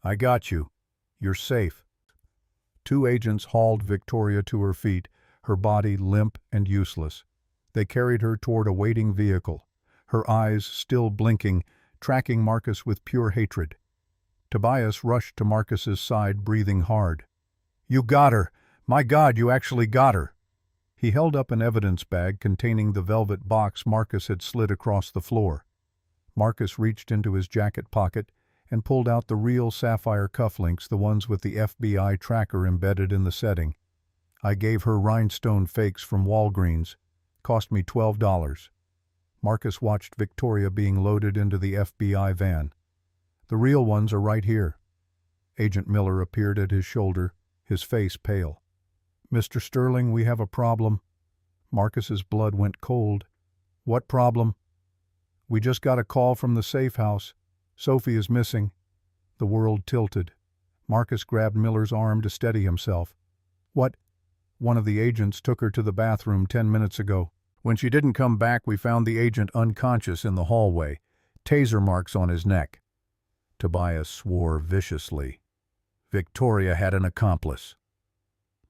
"I got you. You're safe." Two agents hauled Victoria to her feet, her body limp and useless. They carried her toward a waiting vehicle, her eyes still blinking, tracking Marcus with pure hatred. Tobias rushed to Marcus's side, breathing hard. "You got her! My God, you actually got her!" He held up an evidence bag containing the velvet box Marcus had slid across the floor. Marcus reached into his jacket pocket and pulled out the real sapphire cufflinks, the ones with the FBI tracker embedded in the setting. "I gave her rhinestone fakes from Walgreens. Cost me $12. Marcus watched Victoria being loaded into the FBI van. "The real ones are right here." Agent Miller appeared at his shoulder, his face pale. "Mr. Sterling, we have a problem." Marcus's blood went cold. "What problem?" "We just got a call from the safe house. Sophie is missing." The world tilted. Marcus grabbed Miller's arm to steady himself. "What?" "One of the agents took her to the bathroom 10 minutes ago. When she didn't come back, we found the agent unconscious in the hallway, taser marks on his neck." Tobias swore viciously. Victoria had an accomplice.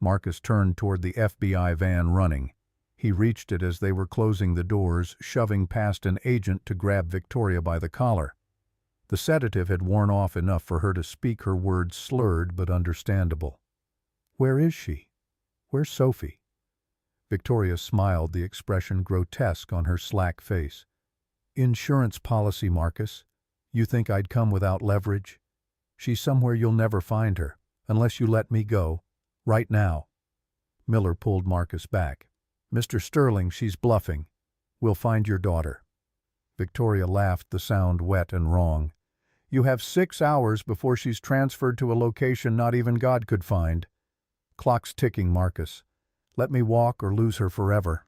Marcus turned toward the FBI van, running. He reached it as they were closing the doors, shoving past an agent to grab Victoria by the collar. The sedative had worn off enough for her to speak, her words slurred but understandable. "Where is she? Where's Sophie?" Victoria smiled, the expression grotesque on her slack face. "Insurance policy, Marcus. You think I'd come without leverage? She's somewhere you'll never find her, unless you let me go. Right now." Miller pulled Marcus back. "Mr. Sterling, she's bluffing. We'll find your daughter." Victoria laughed, the sound wet and wrong. "You have 6 hours before she's transferred to a location not even God could find." "Clock's ticking, Marcus. Let me walk or lose her forever."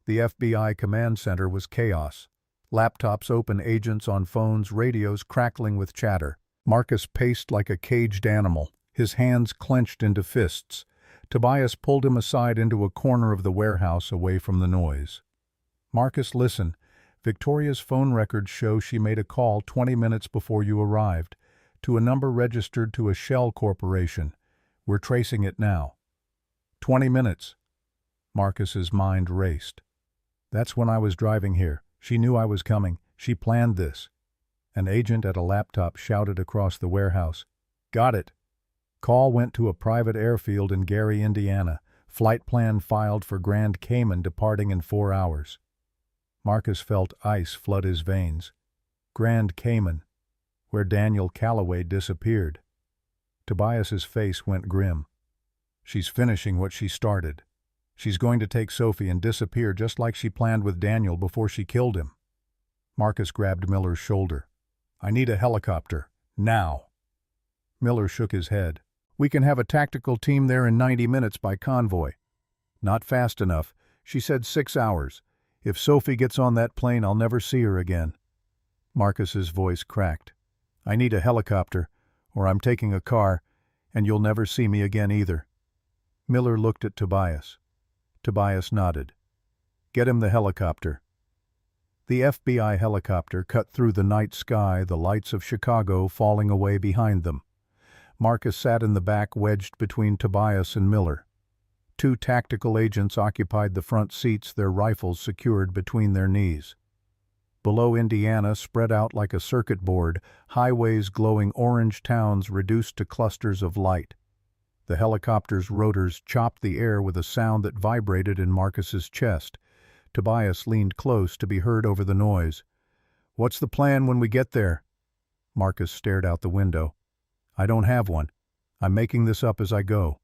The FBI command center was chaos. Laptops open, agents on phones, radios crackling with chatter. Marcus paced like a caged animal, his hands clenched into fists. Tobias pulled him aside into a corner of the warehouse, away from the noise. "Marcus, listen. Victoria's phone records show she made a call 20 minutes before you arrived, to a number registered to a shell corporation. We're tracing it now." 20 minutes. Marcus's mind raced. "That's when I was driving here. She knew I was coming. She planned this." An agent at a laptop shouted across the warehouse. "Got it." Call went to a private airfield in Gary, Indiana. Flight plan filed for Grand Cayman, departing in 4 hours. Marcus felt ice flood his veins. Grand Cayman, where Daniel Calloway disappeared. Tobias's face went grim. "She's finishing what she started. She's going to take Sophie and disappear just like she planned with Daniel before she killed him." Marcus grabbed Miller's shoulder. "I need a helicopter. Now." Miller shook his head. We can have a tactical team there in 90 minutes by convoy. Not fast enough. She said 6 hours. If Sophie gets on that plane, I'll never see her again. Marcus's voice cracked. I need a helicopter, or I'm taking a car, and you'll never see me again either. Miller looked at Tobias. Tobias nodded. Get him the helicopter. The FBI helicopter cut through the night sky, the lights of Chicago falling away behind them. Marcus sat in the back, wedged between Tobias and Miller. 2 tactical agents occupied the front seats, their rifles secured between their knees. Below Indiana, spread out like a circuit board, highways glowing orange, towns reduced to clusters of light. The helicopter's rotors chopped the air with a sound that vibrated in Marcus's chest. Tobias leaned close to be heard over the noise. What's the plan when we get there? Marcus stared out the window. I don't have one. I'm making this up as I go.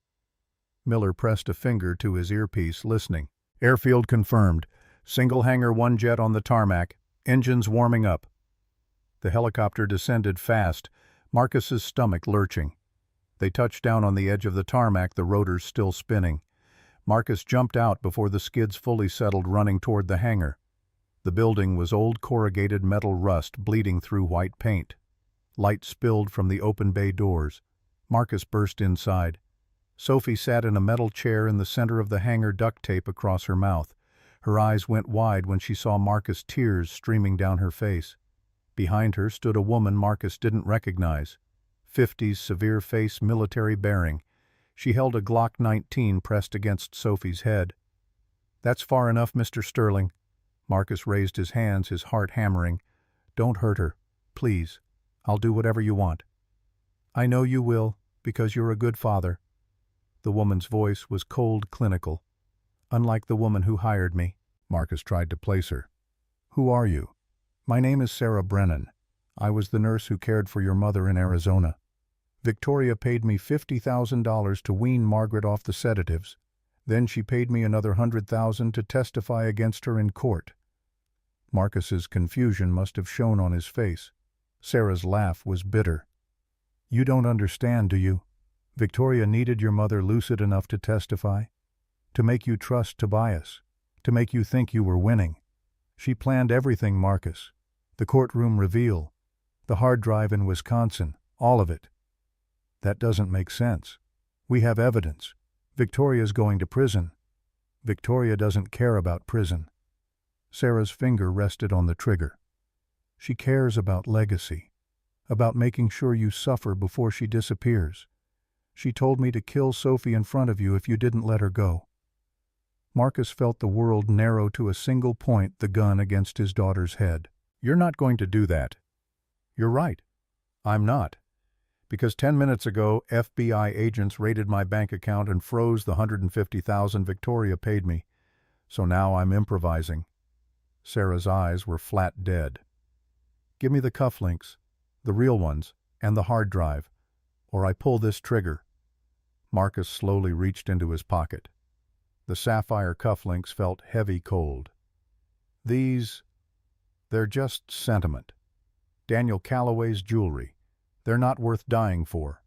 Miller pressed a finger to his earpiece, listening. Airfield confirmed. Single hangar, 1 jet on the tarmac. Engines warming up. The helicopter descended fast, Marcus's stomach lurching. They touched down on the edge of the tarmac, the rotors still spinning. Marcus jumped out before the skids fully settled, running toward the hangar. The building was old corrugated metal rust bleeding through white paint. Light spilled from the open bay doors. Marcus burst inside. Sophie sat in a metal chair in the center of the hangar, duct tape across her mouth. Her eyes went wide when she saw Marcus, tears streaming down her face. Behind her stood a woman Marcus didn't recognize. 50s, severe face, military bearing. She held a Glock 19 pressed against Sophie's head. That's far enough, Mr. Sterling. Marcus raised his hands, his heart hammering. Don't hurt her, please. I'll do whatever you want. I know you will, because you're a good father. The woman's voice was cold, clinical. Unlike the woman who hired me. Marcus tried to place her. Who are you? My name is Sarah Brennan. I was the nurse who cared for your mother in Arizona. Victoria paid me $50,000 to wean Margaret off the sedatives. Then she paid me another $100,000 to testify against her in court. Marcus's confusion must have shown on his face. Sarah's laugh was bitter. You don't understand, do you? Victoria needed your mother lucid enough to testify, to make you trust Tobias, to make you think you were winning. She planned everything, Marcus. The courtroom reveal, the hard drive in Wisconsin, all of it. That doesn't make sense. We have evidence. Victoria's going to prison. Victoria doesn't care about prison. Sarah's finger rested on the trigger. She cares about legacy, about making sure you suffer before she disappears. She told me to kill Sophie in front of you if you didn't let her go. Marcus felt the world narrow to a single point, the gun against his daughter's head. You're not going to do that. You're right. I'm not. Because 10 minutes ago, FBI agents raided my bank account and froze the $150,000 Victoria paid me. So now I'm improvising. Sarah's eyes were flat dead. Give me the cufflinks, the real ones, and the hard drive, or I pull this trigger. Marcus slowly reached into his pocket. The sapphire cufflinks felt heavy cold. They're just sentiment. Daniel Calloway's jewelry. They're not worth dying for.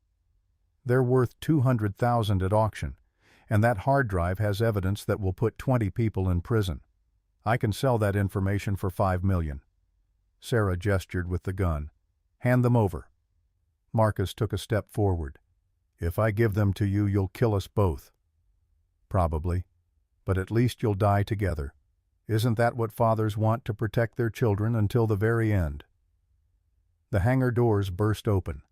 They're worth $200,000 at auction, and that hard drive has evidence that will put 20 people in prison. I can sell that information for $5 million. Sarah gestured with the gun. Hand them over. Marcus took a step forward. If I give them to you, you'll kill us both. Probably, but at least you'll die together. Isn't that what fathers want, to protect their children until the very end? The hangar doors burst open.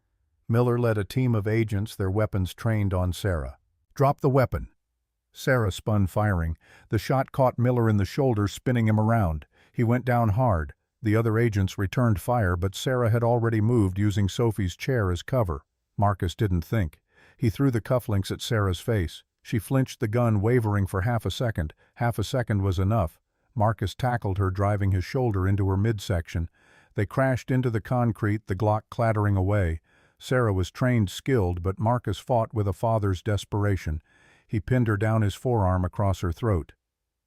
Miller led a team of agents, their weapons trained on Sarah. Drop the weapon. Sarah spun, firing. The shot caught Miller in the shoulder, spinning him around. He went down hard. The other agents returned fire, but Sarah had already moved, using Sophie's chair as cover. Marcus didn't think. He threw the cufflinks at Sarah's face. She flinched, the gun wavering for half a second. Half a second was enough. Marcus tackled her, driving his shoulder into her midsection. They crashed into the concrete, the Glock clattering away. Sarah was trained, skilled, but Marcus fought with a father's desperation. He pinned her down, his forearm across her throat.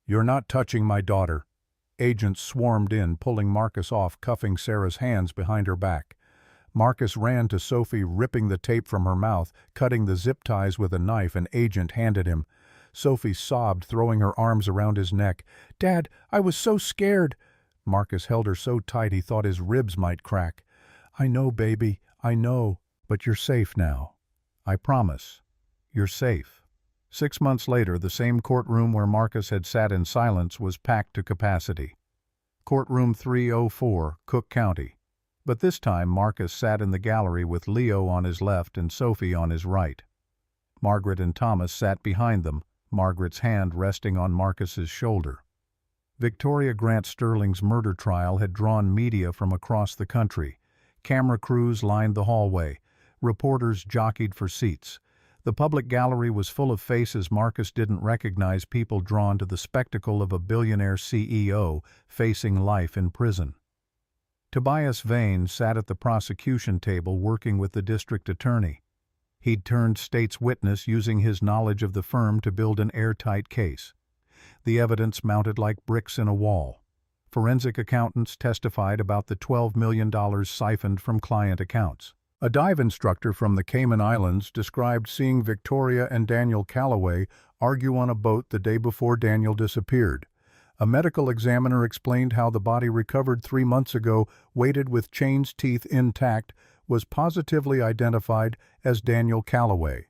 You're not touching my daughter. Agents swarmed in, pulling Marcus off, cuffing Sarah's hands behind her back. Marcus ran to Sophie, ripping the tape from her mouth, cutting the zip ties with a knife an agent handed him. Sophie sobbed, throwing her arms around his neck. "Dad, I was so scared." Marcus held her so tight he thought his ribs might crack. "I know, baby, I know, but you're safe now. I promise. You're safe." 6 months later, the same courtroom where Marcus had sat in silence was packed to capacity. Courtroom 304, Cook County. But this time Marcus sat in the gallery with Leo on his left and Sophie on his right. Margaret and Thomas sat behind them, Margaret's hand resting on Marcus's shoulder. Victoria Grant Sterling's murder trial had drawn media from across the country. Camera crews lined the hallway. Reporters jockeyed for seats. The public gallery was full of faces Marcus didn't recognize, people drawn to the spectacle of a billionaire CEO facing life in prison. Tobias Vane sat at the prosecution table working with the district attorney. He'd turned state's witness, using his knowledge of the firm to build an airtight case. The evidence mounted like bricks in a wall. Forensic accountants testified about the $12 million siphoned from client accounts. A dive instructor from the Cayman Islands described seeing Victoria and Daniel Calloway argue on a boat the day before Daniel disappeared. A medical examiner explained how the body recovered 3 months ago, weighted with chains, teeth intact, was positively identified as Daniel Calloway.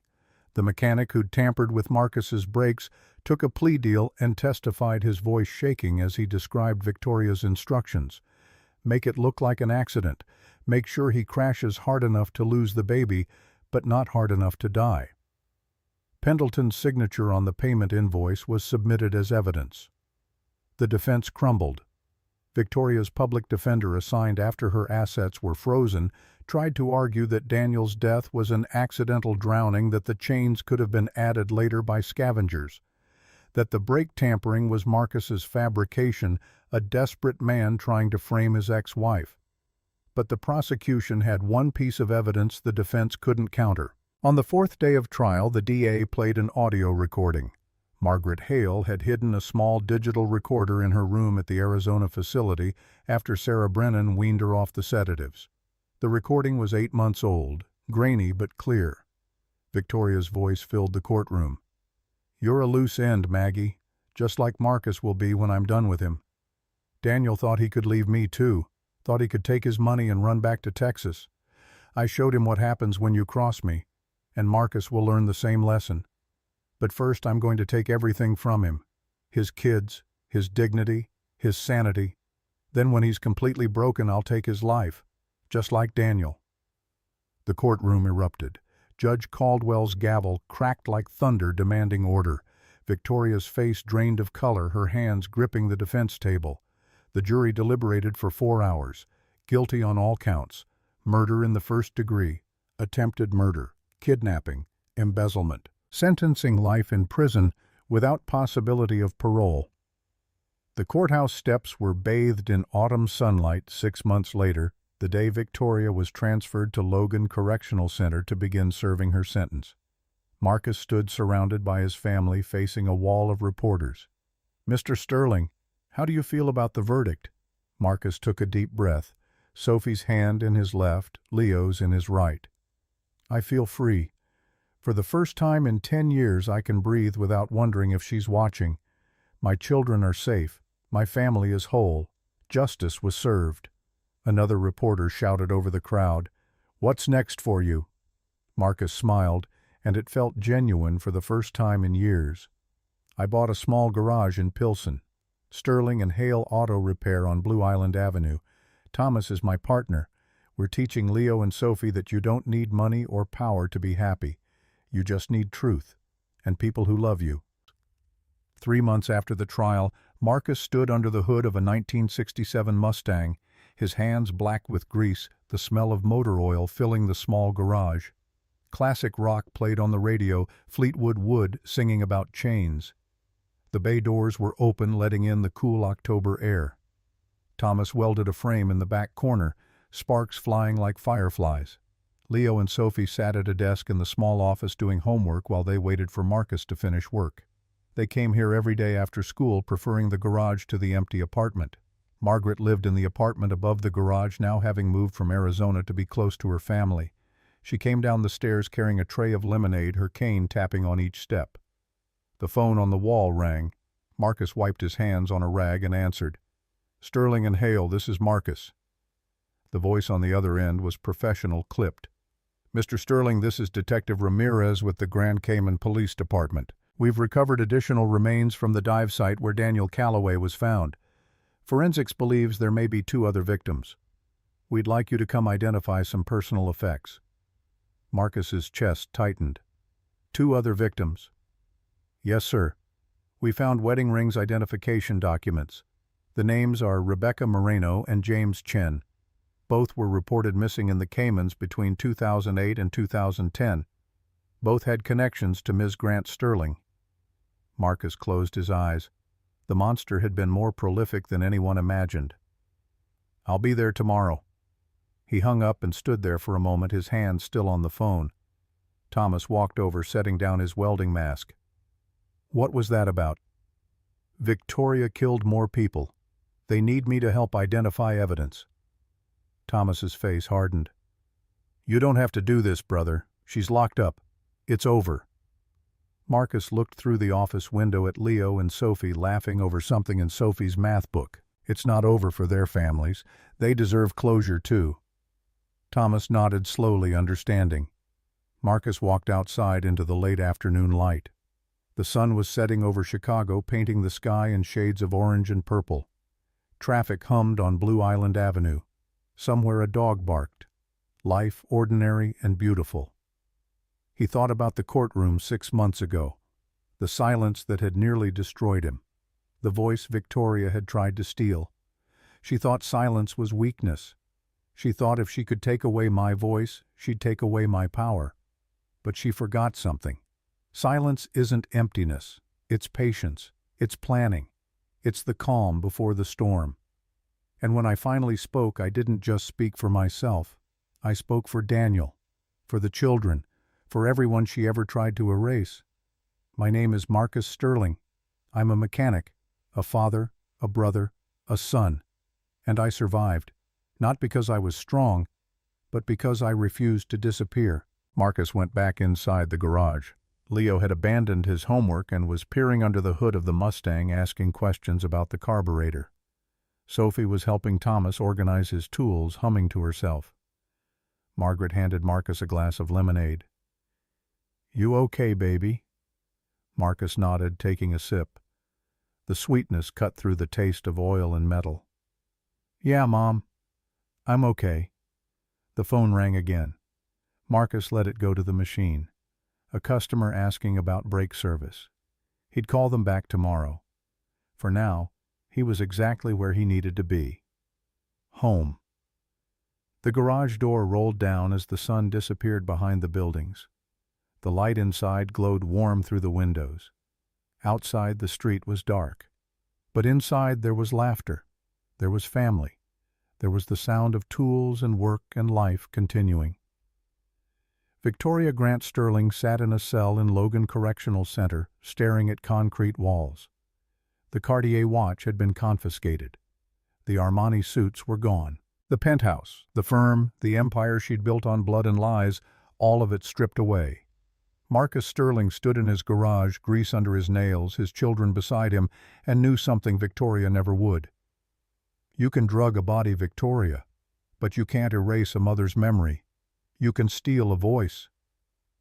The mechanic who'd tampered with Marcus's brakes took a plea deal and testified, his voice shaking as he described Victoria's instructions. "Make it look like an accident. Make sure he crashes hard enough to lose the baby, but not hard enough to die." Pendleton's signature on the payment invoice was submitted as evidence. The defense crumbled. Victoria's public defender, assigned after her assets were frozen, tried to argue that Daniel's death was an accidental drowning, that the chains could have been added later by scavengers, that the brake tampering was Marcus's fabrication, a desperate man trying to frame his ex-wife. But the prosecution had one piece of evidence the defense couldn't counter. On the 4th day of trial, the DA played an audio recording. Margaret Hale had hidden a small digital recorder in her room at the Arizona facility after Sarah Brennan weaned her off the sedatives. The recording was 8 months old, grainy but clear. Victoria's voice filled the courtroom. "You're a loose end, Maggie, just like Marcus will be when I'm done with him. Daniel thought he could leave me too, thought he could take his money and run back to Texas. I showed him what happens when you cross me, and Marcus will learn the same lesson. But first I'm going to take everything from him, his kids, his dignity, his sanity. Then when he's completely broken, I'll take his life, just like Daniel." The courtroom erupted. Judge Caldwell's gavel cracked like thunder, demanding order. Victoria's face drained of color, her hands gripping the defense table. The jury deliberated for 4 hours. Guilty on all counts: murder in the first degree, attempted murder, kidnapping, embezzlement. Sentencing life in prison without possibility of parole. The courthouse steps were bathed in autumn sunlight 6 months later, the day Victoria was transferred to Logan Correctional Center to begin serving her sentence. Marcus stood surrounded by his family, facing a wall of reporters. "Mr. Sterling, how do you feel about the verdict?" Marcus took a deep breath, Sophie's hand in his left, Leo's in his right. "I feel free. For the first time in 10 years I can breathe without wondering if she's watching. My children are safe. My family is whole. Justice was served." Another reporter shouted over the crowd, "What's next for you?" Marcus smiled, and it felt genuine for the first time in years. "I bought a small garage in Pilsen. Sterling and Hale Auto Repair on Blue Island Avenue. Thomas is my partner. We're teaching Leo and Sophie that you don't need money or power to be happy. You just need truth, and people who love you." 3 months after the trial, Marcus stood under the hood of a 1967 Mustang, his hands black with grease, the smell of motor oil filling the small garage. Classic rock played on the radio, Fleetwood Wood singing about chains. The bay doors were open, letting in the cool October air. Thomas welded a frame in the back corner, sparks flying like fireflies. Leo and Sophie sat at a desk in the small office doing homework while they waited for Marcus to finish work. They came here every day after school, preferring the garage to the empty apartment. Margaret lived in the apartment above the garage, now having moved from Arizona to be close to her family. She came down the stairs carrying a tray of lemonade, her cane tapping on each step. The phone on the wall rang. Marcus wiped his hands on a rag and answered. "Sterling and Hale, this is Marcus." The voice on the other end was professional, clipped. "Mr. Sterling, this is Detective Ramirez with the Grand Cayman Police Department. We've recovered additional remains from the dive site where Daniel Calloway was found. Forensics believes there may be 2 other victims. We'd like you to come identify some personal effects." Marcus's chest tightened. 2 other victims?" "Yes, sir. We found wedding rings identification documents. The names are Rebecca Moreno and James Chen. Both were reported missing in the Caymans between 2008 and 2010. Both had connections to Ms. Grant Sterling." Marcus closed his eyes. The monster had been more prolific than anyone imagined. "I'll be there tomorrow." He hung up and stood there for a moment, his hand still on the phone. Thomas walked over, setting down his welding mask. "What was that about?" "Victoria killed more people. They need me to help identify evidence." Thomas's face hardened. "You don't have to do this, brother. She's locked up. It's over." Marcus looked through the office window at Leo and Sophie laughing over something in Sophie's math book. It's not over for their families. They deserve closure too. Thomas nodded slowly, understanding. Marcus walked outside into the late afternoon light. The sun was setting over Chicago, painting the sky in shades of orange and purple. Traffic hummed on Blue Island Avenue. Somewhere a dog barked. Life ordinary and beautiful. He thought about the courtroom 6 months ago. The silence that had nearly destroyed him. The voice Victoria had tried to steal. She thought silence was weakness. She thought if she could take away my voice, she'd take away my power. But she forgot something. Silence isn't emptiness. It's patience. It's planning. It's the calm before the storm. And when I finally spoke, I didn't just speak for myself. I spoke for Daniel, for the children, for everyone she ever tried to erase. My name is Marcus Sterling. I'm a mechanic, a father, a brother, a son. And I survived, not because I was strong, but because I refused to disappear. Marcus went back inside the garage. Leo had abandoned his homework and was peering under the hood of the Mustang, asking questions about the carburetor. Sophie was helping Thomas organize his tools, humming to herself. Margaret handed Marcus a glass of lemonade. "You okay, baby?" Marcus nodded, taking a sip. The sweetness cut through the taste of oil and metal. "Yeah, Mom. I'm okay." The phone rang again. Marcus let it go to the machine. A customer asking about brake service. He'd call them back tomorrow. For now, he was exactly where he needed to be. Home. The garage door rolled down as the sun disappeared behind the buildings. The light inside glowed warm through the windows. Outside, the street was dark. But inside there was laughter. There was family. There was the sound of tools and work and life continuing. Victoria Grant Sterling sat in a cell in Logan Correctional Center, staring at concrete walls. The Cartier watch had been confiscated. The Armani suits were gone. The penthouse, the firm, the empire she'd built on blood and lies, all of it stripped away. Marcus Sterling stood in his garage, grease under his nails, his children beside him, and knew something Victoria never would. You can drug a body, Victoria, but you can't erase a mother's memory. You can steal a voice,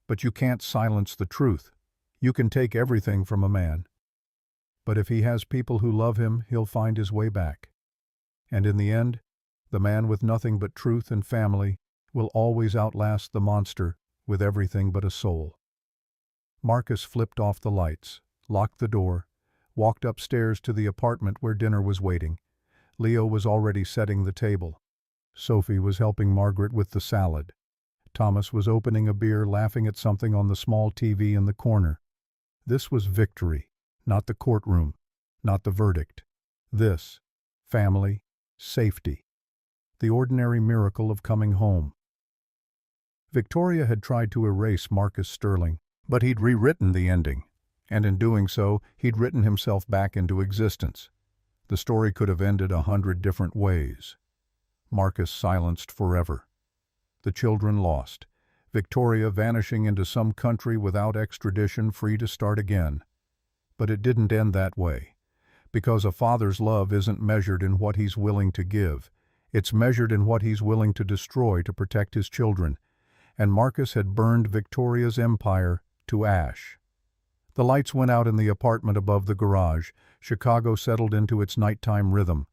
but you can't silence the truth. You can take everything from a man, but if he has people who love him, he'll find his way back. And in the end, the man with nothing but truth and family will always outlast the monster with everything but a soul. Marcus flipped off the lights, locked the door, walked upstairs to the apartment where dinner was waiting. Leo was already setting the table. Sophie was helping Margaret with the salad. Thomas was opening a beer, laughing at something on the small TV in the corner. This was victory, not the courtroom, not the verdict. This, family, safety. The ordinary miracle of coming home. Victoria had tried to erase Marcus Sterling, but he'd rewritten the ending, and in doing so, he'd written himself back into existence. The story could have ended 100 different ways. Marcus silenced forever. The children lost. Victoria vanishing into some country without extradition, free to start again. But it didn't end that way. Because a father's love isn't measured in what he's willing to give. It's measured in what he's willing to destroy to protect his children. And Marcus had burned Victoria's empire to ash. The lights went out in the apartment above the garage. Chicago settled into its nighttime rhythm.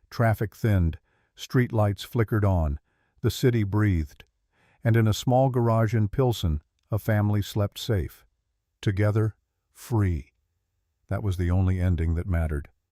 Traffic thinned. Street lights flickered on. The city breathed. And in a small garage in Pilsen, a family slept safe. Together, free. That was the only ending that mattered.